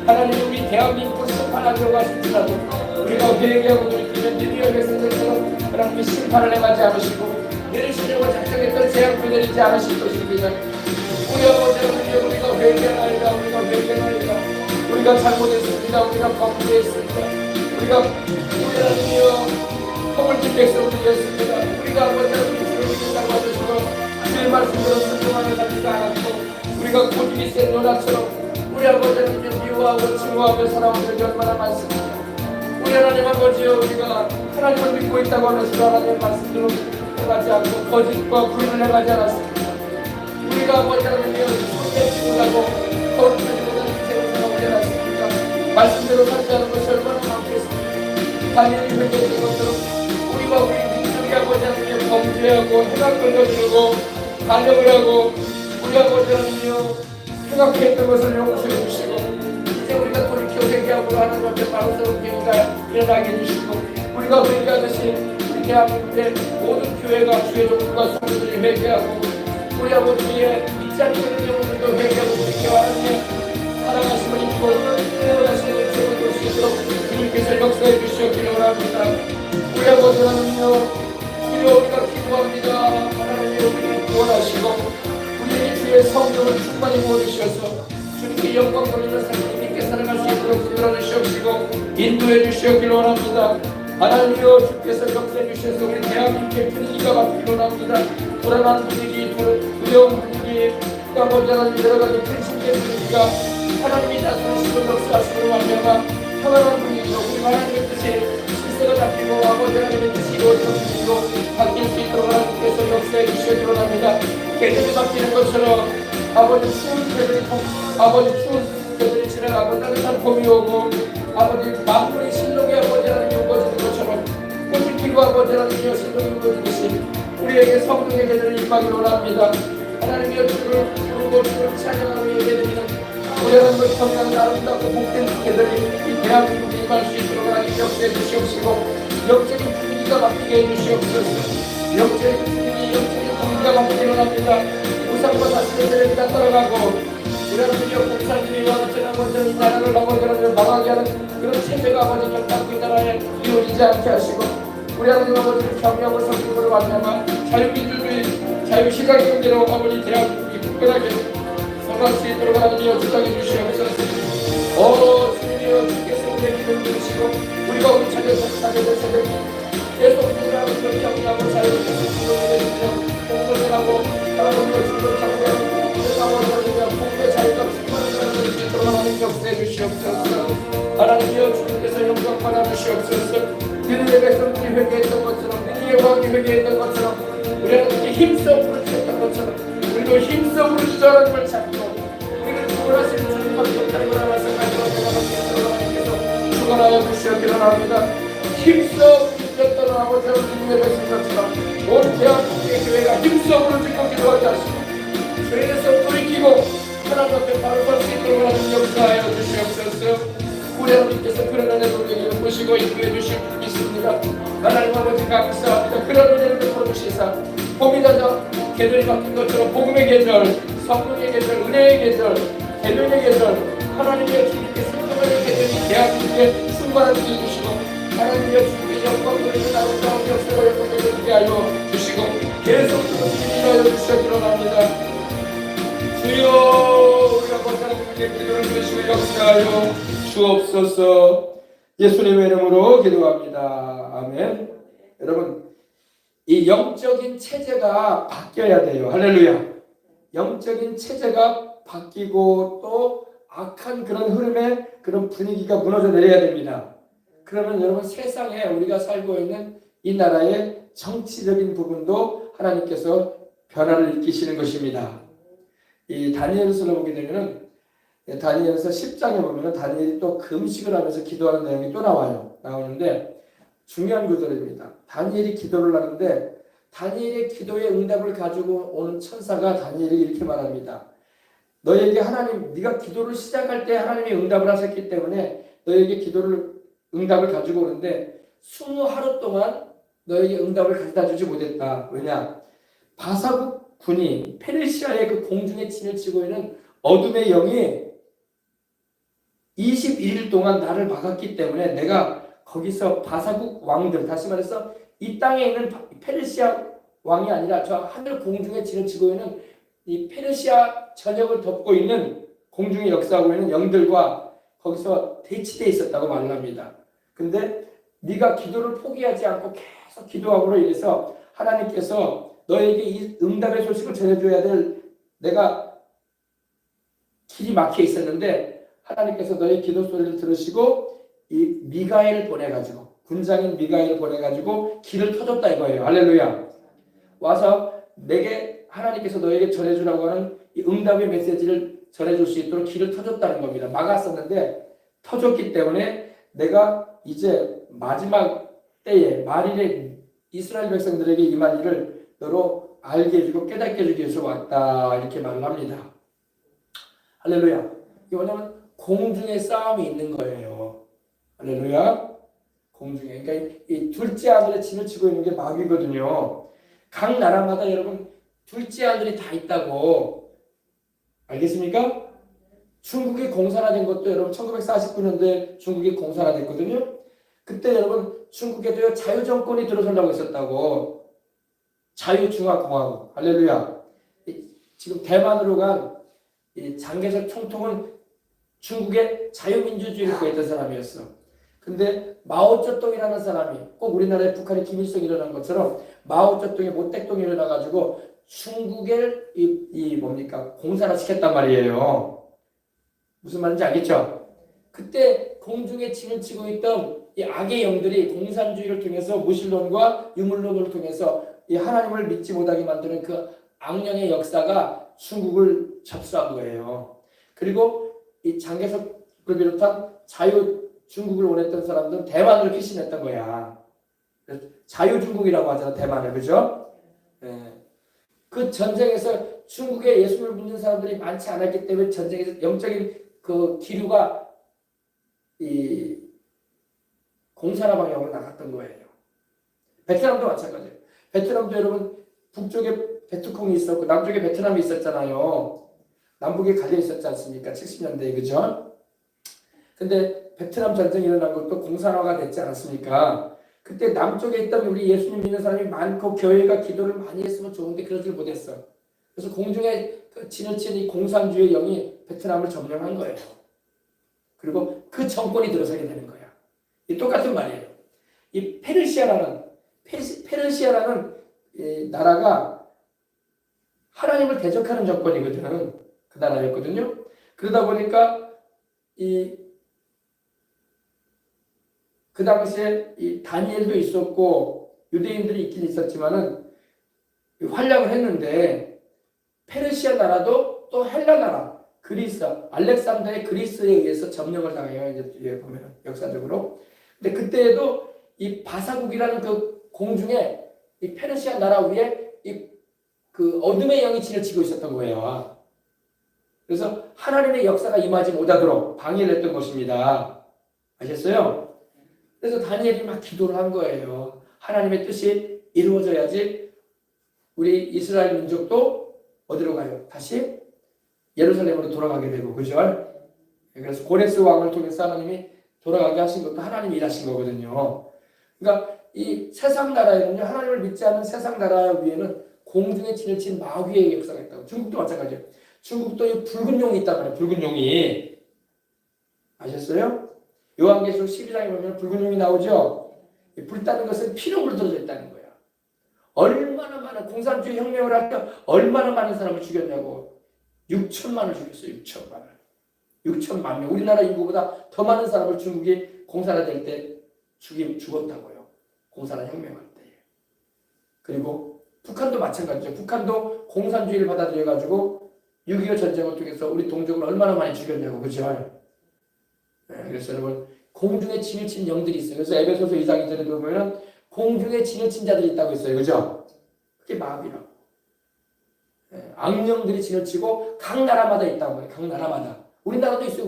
하나님 우리 대한민국을 심판하려고 하실지라도 우리가 회개하고 돌이키면 니느웨의 성전처럼 하나님이 심판을 행하지 않으시고 내리시려고 작정했던 재앙도 내리지 않으실 것입니다. 우리 아버지 우리가 회개하나이다. 우리가 회개하나이다. 우리가 잘못했습니다. 우리가 범죄했습니다. 우리가 하나님이여 허물진 백성을 드렸습니다. 우리가 아버지 하나님을 믿는다고 하시고 주의 말씀대로 순종하며 살지 않았고 우리가 고집이 센 노나처럼 우리 아버지 하나님을 미워하고 증오하며 살아온 적이 얼마나 많습니다. 우리 하나님 아버지여 우리가 하나님을 믿고 있다고 하면서도 하나님의 말씀대로 행하지 않고 거짓과 불의를 행하지 않았습니다. 우리가 아버지 하나님이여 손대주고 거룩하지 못한 인생을 살아오지 않았습니까? 말씀대로 살지 않은 것이 얼마나 많겠습니까? 다니엘이 회개했던 것처럼 우리가 우리 민족이 아버지 하나님이여 범죄하고 행악을 저지르고 반역을 하고 우리 아버지 하나님이여 생각했던 것을 용서해 주시고 이제 우리가 돌이켜 회개하고 하나님 앞에 바로스럽게 일어나게 해주시고 우리가 회개하듯이 우리 대한민국의 모든 교회가 주의 종들과 성도들이 회개하고 우리 아버지의 믿지 않는 영혼들도 회개하고 돌이켜 하나님의 사랑하심을 입고 회개하시는 세월 볼 수 있도록 주님께서 역사해 주시옵기를 원합니다. 우리 아버지 하나님이여 주여 우리가 기도합니다. 하나님이 우리를 구원하시고 우리에게 주의 성령을 충만히 부어주셔서 주님께 영광 돌리는 삶을 믿게 살아갈 수 있도록 인도해 주시옵시고 인도해 주시옵기를 원합니다. 하나님이여 주께서 역사해 주셔서 우리 대한민국의 분위기가 바뀌기를 원합니다. 불안한 분위기, 두려운 분위기, 또 아버지 하나님 여러 가지 근심된 분위기가 하나님이 다스리시고 역사하시고 말미암아 평안한 분위기로 우리 하나님의 뜻이 실세가 잡히고 아버지 하나님의 뜻이 이루어지고 바뀔 수 있도록 하나님께서 역사해 주시기를 합니다. 계절이 바뀌는 것처럼 아버지 추운 계절이 지나가고 따뜻한 봄이 오고 아버지 만물의 신록의 아버지 하나님이 우거지는 것처럼 꽃이 피고 아버지 하나님이 신록이 우거지듯이 우리에게 성령의 계절을 임하기를 원합니다. 하나님이여 주를 부르고 주를 찬양하며 예배드리는 우리 하나님을 평안한 아름답고 복된 계절이 이 대한민국에 임할 수 있도록 하나님 역사해 주시옵시고 영적인 분위기가 바뀌게 해주시옵소서. 영적인 분위기가 바뀌기를 합니다. 우상과 다스의 세력이 따라가고 우리 하나님의 공산주의와 같은 아버지 이 나라를 아버지를 망하게 하는 그런 체제가 아버지 결단이 나라에 이루어지지 않게 하시고 우리 하나님 아버지를 경외하고 섬기므로 말미암아 자유민주주의 자유시각경제로 아버지 대한민국이 특별하게 성공할 수 있도록 하나님이여 주장해 주시옵소서. 주님이여 주께서 우리의 기도를 들으시고 우리가 우리 자녀들 새벽이 계속 우리하고 경외하고 자유롭게 지도를 해주며 공부를 하고 하나님의 주를 참고하고 우리가 공부의 자유가 충만한 것을 있도록 하나님 역사해 주시옵소서. 하나님이여 주님께서 영광 받아 주시옵소서. 니느웨의 백성들이 회개했던 것처럼 니느웨의 왕이 회개했던 것처럼 우리 하나님께 힘써 부르짖었던 것처럼 우리도 힘써 부르짖어 하나님을 찾고 우리를 구원하시는 주님밖에 없다는 걸 알아서 하나님께서 축원하여 주시옵기를 합니다. 힘써 부르짖었던 아버지 하나님의 백성들처럼 온 대한민국의 교회가 힘써 부르짖고 기도하게 하시고 죄에서 돌이키고 하나님 앞에 바로 설 수 있도록 하나님 역사하여 주시옵소서. 우리 하나님께서 그런 은혜를 우리에게 보시고 인도해 주실 줄 믿습니다. 하나님 아버지 감사합니다. 그런 은혜를 베풀어주시사 봄이 다져 계절이 바뀐 것처럼 복음의 계절, 성령의 계절, 은혜의 계절, 계명의 계절 하나님의 주님께 순종하는 계절이 대한민국에 충만하게 해주시고 하나님의 주님께 영광 돌리는 아름다운 역사가 영광되게 하여 주시고 계속 주님이 하여 주시기를 합니다. 주여 우리 아버지 하나님께 기도를 드리시고 역사하여 주옵소서. 예수님의 이름으로 기도합니다. 아멘. 여러분 이 영적인 체제가 바뀌어야 돼요. 할렐루야. 영적인 체제가 바뀌고 또 악한 그런 흐름의 그런 분위기가 무너져 내려야 됩니다. 그러면 여러분 세상에 우리가 살고 있는 이 나라의 정치적인 부분도 하나님께서 변화를 일으키시는 것입니다. 이 다니엘서를 보게 되면은 다니엘서 10장에 보면은 다니엘이 또 금식을 하면서 기도하는 내용이 또 나오는데 중요한 구절입니다. 다니엘이 기도를 하는데 다니엘의 기도의 응답을 가지고 오는 천사가 다니엘이 이렇게 말합니다. 너에게 하나님, 네가 기도를 시작할 때 하나님이 응답을 하셨기 때문에 너에게 응답을 가지고 오는데 20하루 동안 너에게 응답을 가져다 주지 못했다. 왜냐? 바사국 군이 페르시아의 그 공중에 진을 치고 있는 어둠의 영이 21일 동안 나를 막았기 때문에 내가 거기서 바사국 왕들, 다시 말해서 이 땅에 있는 페르시아 왕이 아니라 저 하늘 공중에 진을 치고 있는 이 페르시아 전역을 덮고 있는 공중에 역사하고 있는 영들과 거기서 대치되어 있었다고 말합니다. 근데 네가 기도를 포기하지 않고 계속 기도함으로 인해서 하나님께서 너에게 이 응답의 소식을 전해줘야 될 내가 길이 막혀 있었는데 하나님께서 너의 기도 소리를 들으시고 이 미가엘을 보내가지고 군장인 미가엘을 보내가지고 길을 터줬다 이거예요. 할렐루야. 와서 내게 하나님께서 너에게 전해주라고 하는 이 응답의 메시지를 전해줄 수 있도록 길을 터줬다는 겁니다. 막았었는데 터줬기 때문에 내가 이제 마지막 때에 말일에 이스라엘 백성들에게 임할 일을 너로 알게 해주고 깨닫게 해주기 위해서 왔다 이렇게 말을 합니다. 할렐루야. 이게 뭐냐면 공중에 싸움이 있는 거예요. 할렐루야. 공중에. 그러니까 이 둘째 아들의 진을 치고 있는 게 마귀거든요. 각 나라마다 여러분 둘째 아들이 다 있다고 알겠습니까? 중국이 공산화된 것도 여러분 1949년도에 중국이 공산화됐거든요. 그때 여러분 중국에도 자유정권이 들어서려고 있었다고. 자유중화공화국. 할렐루야. 지금 대만으로 간 장개석 총통은 중국의 자유민주주의를 구했던 사람이었어. 근데 마오쩌둥이라는 사람이 꼭 우리나라의 북한의 김일성이 일어난 것처럼 마오쩌둥의 모택동이 일어나가지고 중국을 뭡니까 공산화 시켰단 말이에요. 무슨 말인지 알겠죠? 그때 공중에 진을 치고 있던 이 악의 영들이 공산주의를 통해서 무신론과 유물론을 통해서 이 하나님을 믿지 못하게 만드는 그 악령의 역사가 중국을 접수한 거예요. 그리고 이 장개석을 비롯한 중국을 원했던 사람들은 대만을 피신했던 거야. 자유중국이라고 하잖아, 대만을. 그죠? 네. 그 전쟁에서 중국에 예수를 믿는 사람들이 많지 않았기 때문에 전쟁에서 영적인 그 기류가 이 공산화 방향으로 나갔던 거예요. 베트남도 마찬가지예요. 베트남도 여러분 북쪽에 베트콩이 있었고 남쪽에 베트남이 있었잖아요. 남북이 갈려 있었지 않습니까? 70년대에. 그죠? 근데 베트남 전쟁이 일어난 것도 공산화가 됐지 않았습니까? 그때 남쪽에 있던 우리 예수님 믿는 사람이 많고 교회가 기도를 많이 했으면 좋은데 그러질 못했어. 그래서 공중에 진을 치는 이 공산주의 영이 베트남을 점령한 거예요. 그리고 그 정권이 들어서게 되는 거야. 이 똑같은 말이에요. 이 페르시아라는 이 나라가 하나님을 대적하는 정권이거든. 그 나라였거든요. 그러다 보니까 그 당시에 이 다니엘도 있었고 유대인들이 있긴 있었지만은 활약을 했는데 페르시아 나라도 또 헬라 나라 그리스 알렉산더의 그리스에 의해서 점령을 당해요. 이제 뒤에 보면 역사적으로. 근데 그때에도 이 바사국이라는 그 공중에 이 페르시아 나라 위에 그 어둠의 영이 진을 치고 있었던 거예요. 그래서 하나님의 역사가 임하지 못하도록 방해를 했던 것입니다. 아셨어요? 그래서 다니엘이 막 기도를 한 거예요. 하나님의 뜻이 이루어져야지 우리 이스라엘 민족도 어디로 가요? 다시 예루살렘으로 돌아가게 되고, 그죠? 그래서 고레스 왕을 통해서 하나님이 돌아가게 하신 것도 하나님이 일하신 거거든요. 그러니까 이 세상 나라에는요, 하나님을 믿지 않는 세상 나라 위에는 공중에 진을 친 마귀의 역사가 있다고. 중국도 마찬가지예요. 중국도 이 붉은 용이 있단 말이에요. 붉은 용이. 아셨어요? 요한계시록 12장에 보면 붉은 용이 나오죠? 불타는 것은 피로 물들어져 있다는 거야. 얼마나 많은 공산주의 혁명을 할 때 얼마나 많은 사람을 죽였냐고. 6천만을 죽였어요. 6천만을. 6천만 명. 우리나라 인구보다 더 많은 사람을 중국이 공산화될 때 죽었다고요. 공산화 혁명할 때. 그리고 북한도 마찬가지죠. 북한도 공산주의를 받아들여가지고 6.25 전쟁을 통해서 우리 동족을 얼마나 많이 죽였냐고. 그죠? 네, 그래서 여러분 공중에 진을 친 영들이 있어요. 그래서 에베소서 2장 2절에 보면 공중에 진을 친 자들이 있다고 했어요. 그죠? 그게 마귀라고. 악령들이 진을 치고 각 나라마다 있다고 해요. 각 나라마다. 우리나라도 있어요.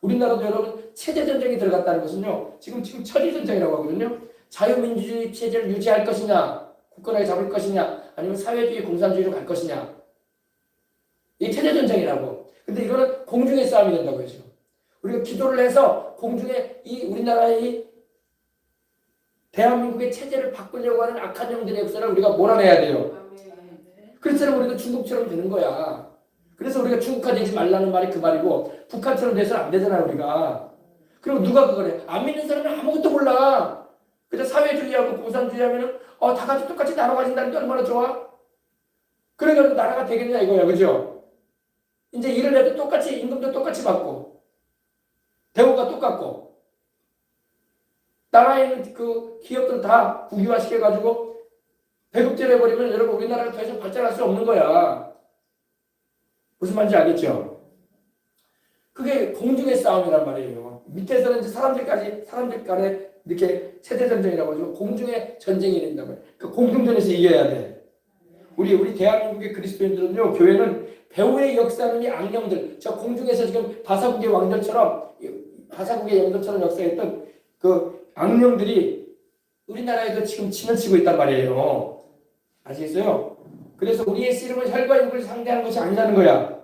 우리나라도 여러분 체제 전쟁이 들어갔다는 것은요. 지금 처리 전쟁이라고 하거든요. 자유민주주의 체제를 유지할 것이냐, 굳건하게 잡을 것이냐, 아니면 사회주의 공산주의로 갈 것이냐. 이 체제 전쟁이라고. 근데 이거는 공중의 싸움이 된다고 해요. 우리가 기도를 해서 공중에 이 우리나라의 대한민국의 체제를 바꾸려고 하는 악한 영들의 역사를 우리가 몰아내야 돼요. 그래서 우리가 중국처럼 되는 거야. 그래서 우리가 중국화 되지 말라는 말이 그 말이고 북한처럼 돼서는 안 되잖아요. 우리가. 그리고 누가 그걸 해? 안 믿는 사람은 아무것도 몰라. 그냥 사회주의하고 공산주의 하면은 다 같이 똑같이 나눠 가진다는 게 얼마나 좋아? 그래가지고 나라가 되겠냐 이거야. 그죠? 이제 일을 해도 똑같이 임금도 똑같이 받고 대우가 똑같고 나라에 있는 그 기업들 다 국유화 시켜가지고 배급제를 해버리면 여러분 우리나라가 더 이상 발전할 수 없는 거야. 무슨 말인지 알겠죠? 그게 공중의 싸움이란 말이에요. 밑에서는 이제 사람들 간에 이렇게 세대 전쟁이라고 하죠. 공중의 전쟁이 된다고 해요. 그 공중전에서 이겨야 돼. 우리 대한민국의 그리스도인들은요, 교회는 배후의 역사는 이 악령들, 저 공중에서 지금 바사국의 왕들처럼, 바사국의 영들처럼 역사했던 그 악령들이 우리나라에도 지금 진을 치고 있단 말이에요. 아시겠어요? 그래서 우리의 씨름은 혈과 육을 상대하는 것이 아니라는 거야.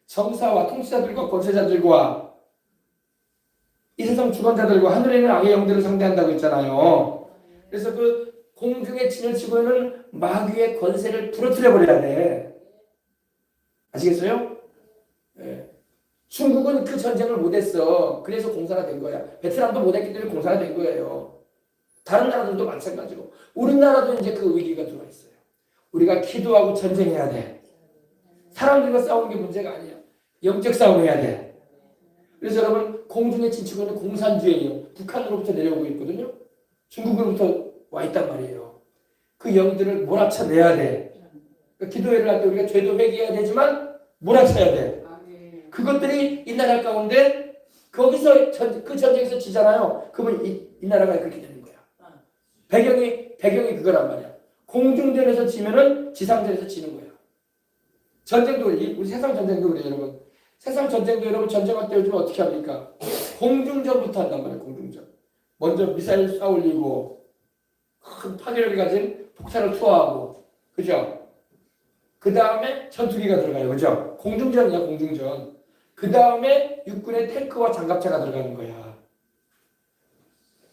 정사와 통치자들과 권세자들과 이 세상 주관자들과 하늘에 있는 악의 영들을 상대한다고 했잖아요. 그래서 그 공중에 진을 치고 있는 마귀의 권세를 부러뜨려 버려야 돼. 아시겠어요? 네. 중국은 그 전쟁을 못했어. 그래서 공사가 된 거야. 베트남도 못했기 때문에 공사가 된 거예요. 다른 나라들도 마찬가지고. 우리나라도 이제 그 위기가 들어와 있어요. 우리가 기도하고 전쟁해야 돼. 사람들과 싸우는 게 문제가 아니야. 영적 싸움해야 돼. 그래서 여러분 공중에 진치고 있는 공산주의예요. 북한으로부터 내려오고 있거든요. 중국으로부터 와 있단 말이에요. 그 영들을 몰아쳐내야 돼. 그러니까 기도회를 할 때 우리가 죄도 회개해야 되지만 몰아쳐야 돼. 그것들이 이 나라 가운데 거기서 그 전쟁에서 지잖아요. 그러면 이 나라가 그렇게 되는 거야. 배경이 그거란 말이야. 공중전에서 지면은 지상전에서 지는 거야. 전쟁도 우리 세상 전쟁도 그래요, 여러분. 세상 전쟁도 여러분 전쟁할 때 요즘 어떻게 합니까? 공중전부터 한단 말이에요. 공중전. 먼저 미사일 쏴 올리고 큰 파괴력을 가진 폭탄을 투하하고, 그죠? 그 다음에 전투기가 들어가요, 그죠? 공중전이야, 공중전. 그 다음에 육군의 탱크와 장갑차가 들어가는 거야.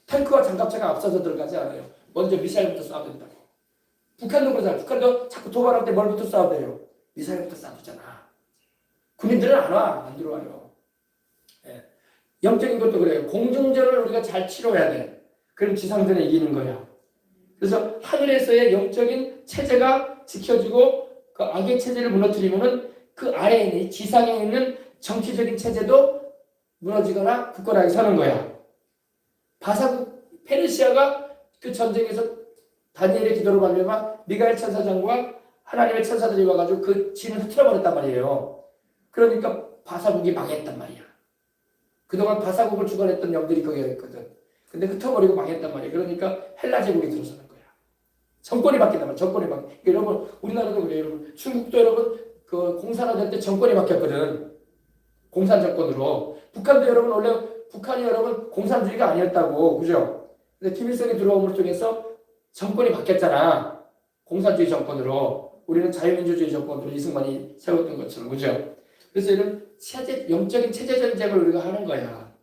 탱크와 장갑차가 앞서서 들어가지 않아요. 먼저 미사일부터 쏴야 된다고. 북한도 그러잖아. 북한도 자꾸 도발할 때 뭘부터 쏴야 돼요? 미사일부터 쏴주잖아. 군인들은 안 와. 안 들어와요. 예. 영적인 것도 그래요. 공중전을 우리가 잘 치러야 돼. 그럼 지상전에 이기는 거야. 그래서 하늘에서의 영적인 체제가 지켜지고 그 악의 체제를 무너뜨리면은 그 아래에 있는 지상에 있는 정치적인 체제도 무너지거나 굳건하게 서는 거야. 바사국 페르시아가 그 전쟁에서 다니엘의 기도로 말미암아 미가엘 천사장과 하나님의 천사들이 와가지고 그 진을 흐트러버렸단 말이에요. 그러니까 바사국이 망했단 말이야. 그동안 바사국을 주관했던 영들이 거기에 있거든. 근데 흩어버리고 망했단 말이야. 그러니까 헬라 제국이 들어서는 거야. 정권이 바뀐단 말이야. 정권이 바뀌. 여러분 우리나라도 그래요. 여러분 중국도 여러분 그 공산화 될 때 정권이 바뀌었거든. 공산 정권으로. 북한도 여러분 원래 북한이 여러분 공산주의가 아니었다고, 그죠? 근데 김일성이 들어옴을 통해서 정권이 바뀌었잖아. 공산주의 정권으로. 우리는 자유민주주의 정권으로 이승만이 세웠던 것처럼, 그죠? 그래서 이런 영적인 체제 전쟁을 우리가 하는 거야.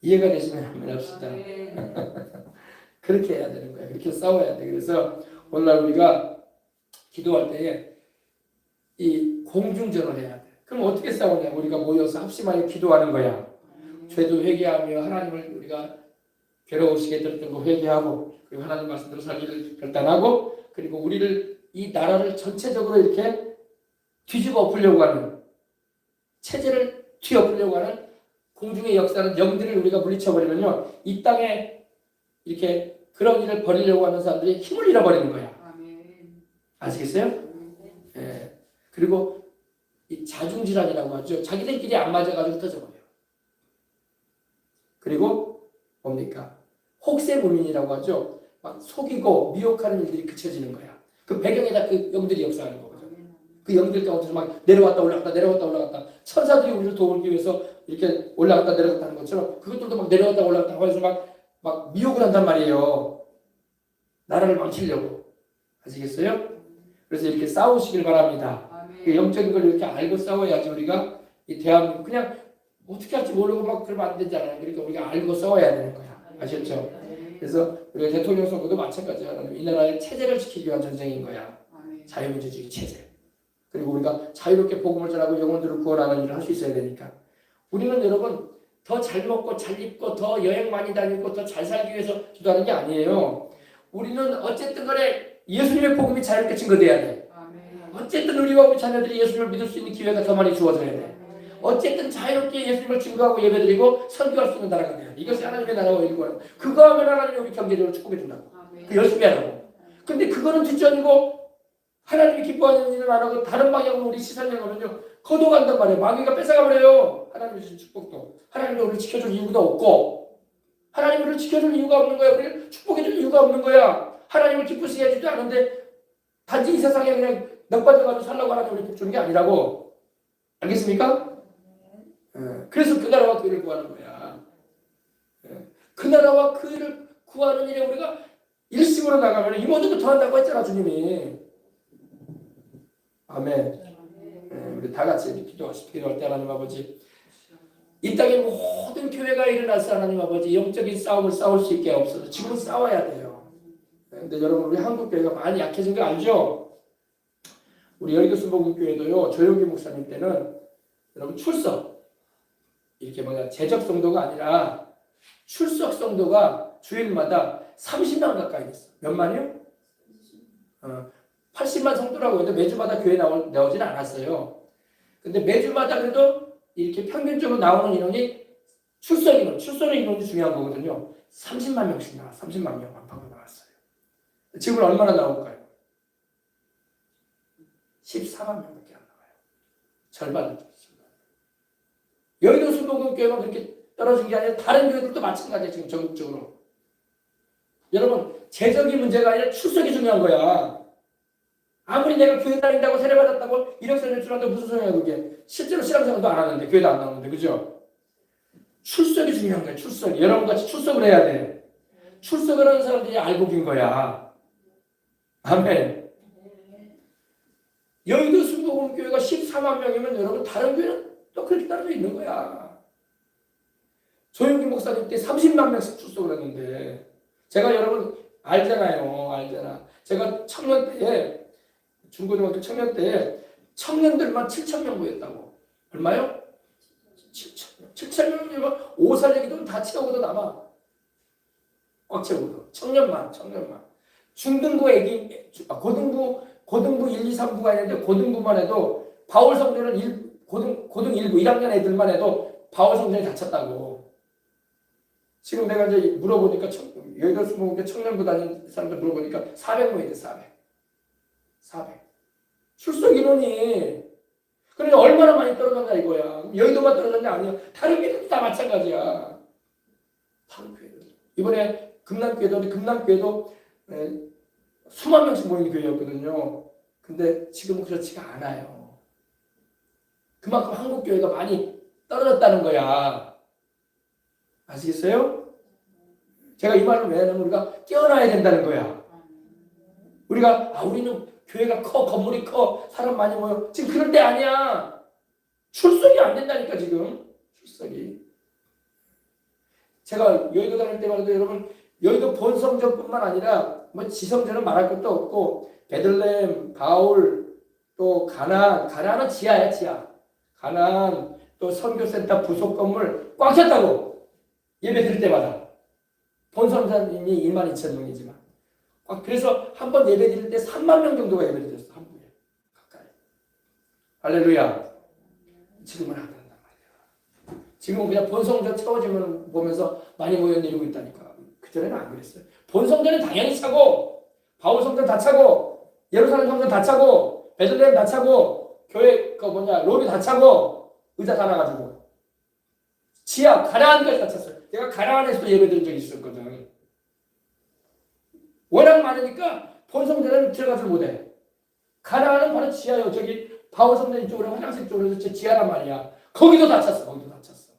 이해가 되시면 한번 합시다. 그렇게 해야 되는 거야. 그렇게 싸워야 돼. 그래서 오늘날 우리가 기도할 때에 이 공중전을 해야 돼. 그럼 어떻게 싸우냐? 우리가 모여서 합심하여 기도하는 거야. 죄도 회개하며 하나님을 우리가 괴로우시게 들었던 거 회개하고, 그리고 하나님 말씀대로 살기를 결단하고, 그리고 우리를 이 나라를 전체적으로 이렇게 뒤집어 엎으려고 하는 체제를 뒤엎으려고 하는 공중의 역사는 영들을 우리가 물리쳐버리면요, 이 땅에 이렇게 그런 일을 벌이려고 하는 사람들이 힘을 잃어버리는 거야. 아시겠어요? 예. 그리고 이 자중질환이라고 하죠. 자기들끼리 안 맞아가지고 터져버려요. 그리고 뭡니까? 혹세무민이라고 하죠. 막 속이고 미혹하는 일들이 그쳐지는 거야. 그 배경에다 그 영들이 역사하는 거거든요. 그 영들 가운데서 막 내려왔다 올라갔다 내려왔다 올라갔다 천사들이 우리를 도우기 위해서 이렇게 올라갔다 내려갔다 하는 것처럼 그것들도 막 내려왔다 올라갔다 하면서 막 미혹을 한단 말이에요. 나라를 망치려고. 아시겠어요? 그래서 이렇게 싸우시길 바랍니다. 그 영적인 걸 이렇게 알고 싸워야지 우리가 이 대한민국 그냥 어떻게 할지 모르고 막 그러면 안 되잖아요. 그러니까 우리가 알고 싸워야 되는 거야. 아셨죠? 그래서 우리가 대통령 선거도 마찬가지야. 이 나라의 체제를 지키기 위한 전쟁인 거야. 자유민주주의 체제. 그리고 우리가 자유롭게 복음을 전하고 영혼들을 구원하는 일을 할 수 있어야 되니까. 우리는 여러분 더 잘 먹고 잘 입고 더 여행 많이 다니고 더 잘 살기 위해서 기도하는 게 아니에요. 우리는 어쨌든 간에 예수님의 복음이 자유롭게 증거돼야 돼. 어쨌든 우리와 우리 자녀들이 예수님을 믿을 수 있는 기회가 더 많이 주어져야 돼. 어쨌든 자유롭게 예수님을 증거하고 예배드리고 선교할 수 있는 나라가 돼요. 이것이 하나님의 나라와 일구하는. 그거 하면 하나님이 우리 경제적으로 축복해 준다고. 그 열심히 하라고. 근데 그거는 뒷전이고 하나님이 기뻐하는 일을 안 하고 다른 방향으로 우리 시선을 하면요 거둬간단 말이에요. 마귀가 뺏어가버려요. 하나님이 주신 축복도. 하나님이 우리를 지켜줄 이유도 없고 하나님이 우리를 지켜줄 이유가 없는 거야. 우리를 축복해줄 이유가 없는 거야. 하나님을 기쁘시게 해주지 않은데 단지 이 세상에 그냥 넉받아가지고 살라고 하나님 우리 복 주는 게 아니라고. 알겠습니까? 그래서 그 나라와 그 일을 구하는 거야. 그 나라와 그 일을 구하는 일에 우리가 일심으로 나가면 이 모든 거 더 한다고 했잖아 주님이. 아멘. 우리 다 같이 기도할 때 하나님 아버지 이 땅의 모든 교회가 일어나서 하나님 아버지 영적인 싸움을 싸울 수 있게 없어서 지금은 싸워야 돼요. 근데 여러분 우리 한국 교회가 많이 약해진 거 알죠? 우리 여의도 순복음교회도요 조용기 목사님 때는 여러분 출석 이렇게 뭐냐 재적 성도가 아니라 출석 성도가 주일마다 30만 가까이 됐어. 몇 만이요? 80만 성도라고 해도 매주마다 교회 나오진 않았어요. 근데 매주마다 그래도 이렇게 평균적으로 나오는 인원이 출석 인원이 중요한 거거든요. 30만 명씩 나와 30만 명 안팎으로 나왔어요. 지금 얼마나 나올까요? 14만 명밖에 안 나와요. 절반을 줬어요. 여의도 순복음교회만 그렇게 떨어진 게 아니라 다른 교회들도 마찬가지예요. 지금 전국적으로. 여러분 재적이 문제가 아니라 출석이 중요한 거야. 아무리 내가 교회 다닌다고 세례받았다고 이력서 제출한다고 무슨 소리야 그게. 실제로 신앙생활도 안 하는데 교회도 안 나오는데 그죠? 출석이 중요한 거야. 출석이. 여러분같이 출석을 해야 돼. 출석을 하는 사람들이 알곡인 거야. 아멘. 여의도 순복음교회가 14만 명이면 여러분 다른 교회는 또 그렇게 따라져 있는 거야. 조용기 목사님 때 30만 명씩 출석을 했는데 제가 여러분 알잖아. 제가 청년 때에 중고등학교 청년 때에 청년들만 7,000명 모였다고. 얼마요? 7,000명이면 5살 얘기도 다 채우고도 남아. 꽉 채우고도. 청년만. 중등부 애기, 고등부 1, 2, 3부가 있는데 고등부만 해도 바울 성전은 고등 1부 1학년 애들만 해도 바울 성전이 닫혔다고. 지금 내가 이제 물어보니까 여의도 순복음교회 청년부 다니는 사람들 물어보니까 400명이 돼. 400. 출석 인원이 그러니까 얼마나 많이 떨어졌냐 이거야. 여의도만 떨어졌냐 아니야. 다른 교회도 다 마찬가지야. 다른 교회도. 이번에 금남교회도 수만 명씩 모이는 교회였거든요. 근데 지금은 그렇지가 않아요. 그만큼 한국 교회가 많이 떨어졌다는 거야. 아시겠어요? 제가 이 말을 왜 하냐면 우리가 깨어나야 된다는 거야. 우리는 교회가 커, 건물이 커, 사람 많이 모여. 지금 그럴 때 아니야. 출석이 안 된다니까 지금. 출석이. 제가 여의도 다닐 때만 해도 여러분 여의도 본성전뿐만 아니라 뭐 지성전은 말할 것도 없고 베들레헴, 바울, 또 가나안은 지하야 지하. 가나안 또 선교센터 부속 건물 꽉 찼다고. 예배 드릴 때마다. 본성전이 22,000명이지만 그래서 한 번 예배 드릴 때 3만 명 정도가 예배 드렸어. 한 번에. 가까이. 할렐루야. 지금은 안 한단 말이야. 지금은 그냥 본성전 채워지면 보면서 많이 모여내리고 있다니까. 그전에는 안 그랬어요. 본성전은 당연히 차고 바울 성전 다 차고 예루살렘 성전 다 차고 베들레헴 다 차고 교회 롬이 다 차고 의자 다 나가지고 지하 가나안까지 다 찼어요. 내가 가나안에서도 예배 드린 적이 있었거든. 워낙 많으니까 본성전에는 들어가지 못해. 가나안은 바로 지하요. 저기 바울 성전 이쪽으로 화장실 쪽으로 지하란 말이야. 거기도 다 찼어. 거기도 다 찼어.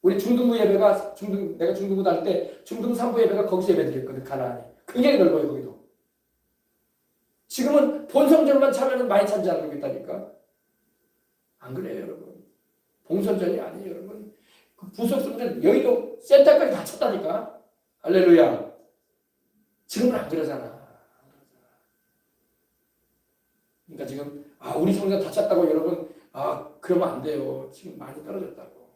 우리 중등부 예배가 내가 중등부 다닐 때 중등 3부 예배가 거기서 예배드렸거든. 가나안에. 굉장히 넓어요. 거기도. 지금은 본성전만 차면은 많이 찬지 않고 있다니까. 안 그래요, 여러분. 본성전이 아니에요, 여러분. 그 부속성전 여의도 센터까지 다 찼다니까. 할렐루야. 지금은 안 그러잖아. 그러니까 지금 우리 성전 다 찼다고 여러분 그러면 안 돼요. 지금 많이 떨어졌다고.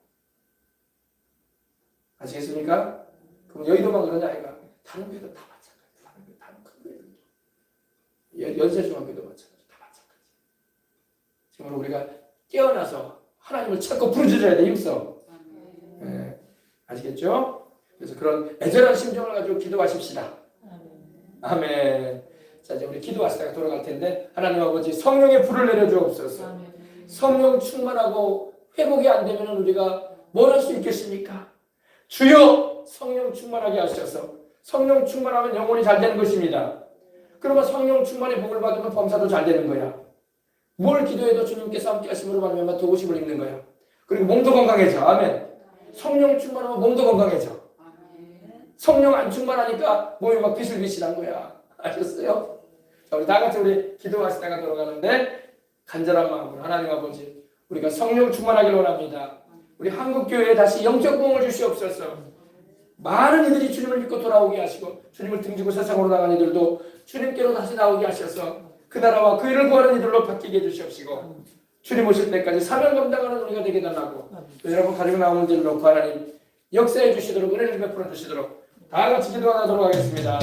아시겠습니까? 그럼 여의도만 그러냐 아이가? 다른 교회도 다 마찬가지. 다른 큰 교회도 연세중학교도 마찬가지. 다 마찬가지. 지금 우리가 깨어나서 하나님을 찾고 부르짖어야 돼. 힘써. 네. 아시겠죠? 그래서 그런 애절한 심정을 가지고 기도하십시다. 아멘. 자, 이제 우리 기도하시다가 돌아갈 텐데, 하나님 아버지 성령의 불을 내려주옵소서. 성령 충만하고 회복이 안 되면 우리가 뭘 할 수 있겠습니까? 주여 성령 충만하게 하셔서 성령 충만하면 영혼이 잘 되는 것입니다. 그러면 성령 충만의 복을 받으면 범사도 잘 되는 거야. 뭘 기도해도 주님께서 함께 하심으로 말미암아 도우심을 입는 거야. 그리고 몸도 건강해져. 아멘. 성령 충만하면 몸도 건강해져. 성령 안 충만하니까 몸이 막 비실비실한 거야. 아셨어요? 자, 우리 다 같이 우리 기도하시다가 돌아가는데 간절한 마음으로 하나님 아버지 우리가 성령 충만하길 원합니다. 우리 한국교회에 다시 영적 부흥을 주시옵소서. 많은 이들이 주님을 믿고 돌아오게 하시고 주님을 등지고 세상으로 나간 이들도 주님께로 다시 나오게 하셔서 그 나라와 그 일을 구하는 이들로 바뀌게 해주시옵시고 주님 오실 때까지 사명 감당하는 우리가 되게 달라고 여러분 가지고 나오는 일을 놓고 하나님 역사해 주시도록 은혜를 베풀어 주시도록 다 같이 기도하도록 하겠습니다.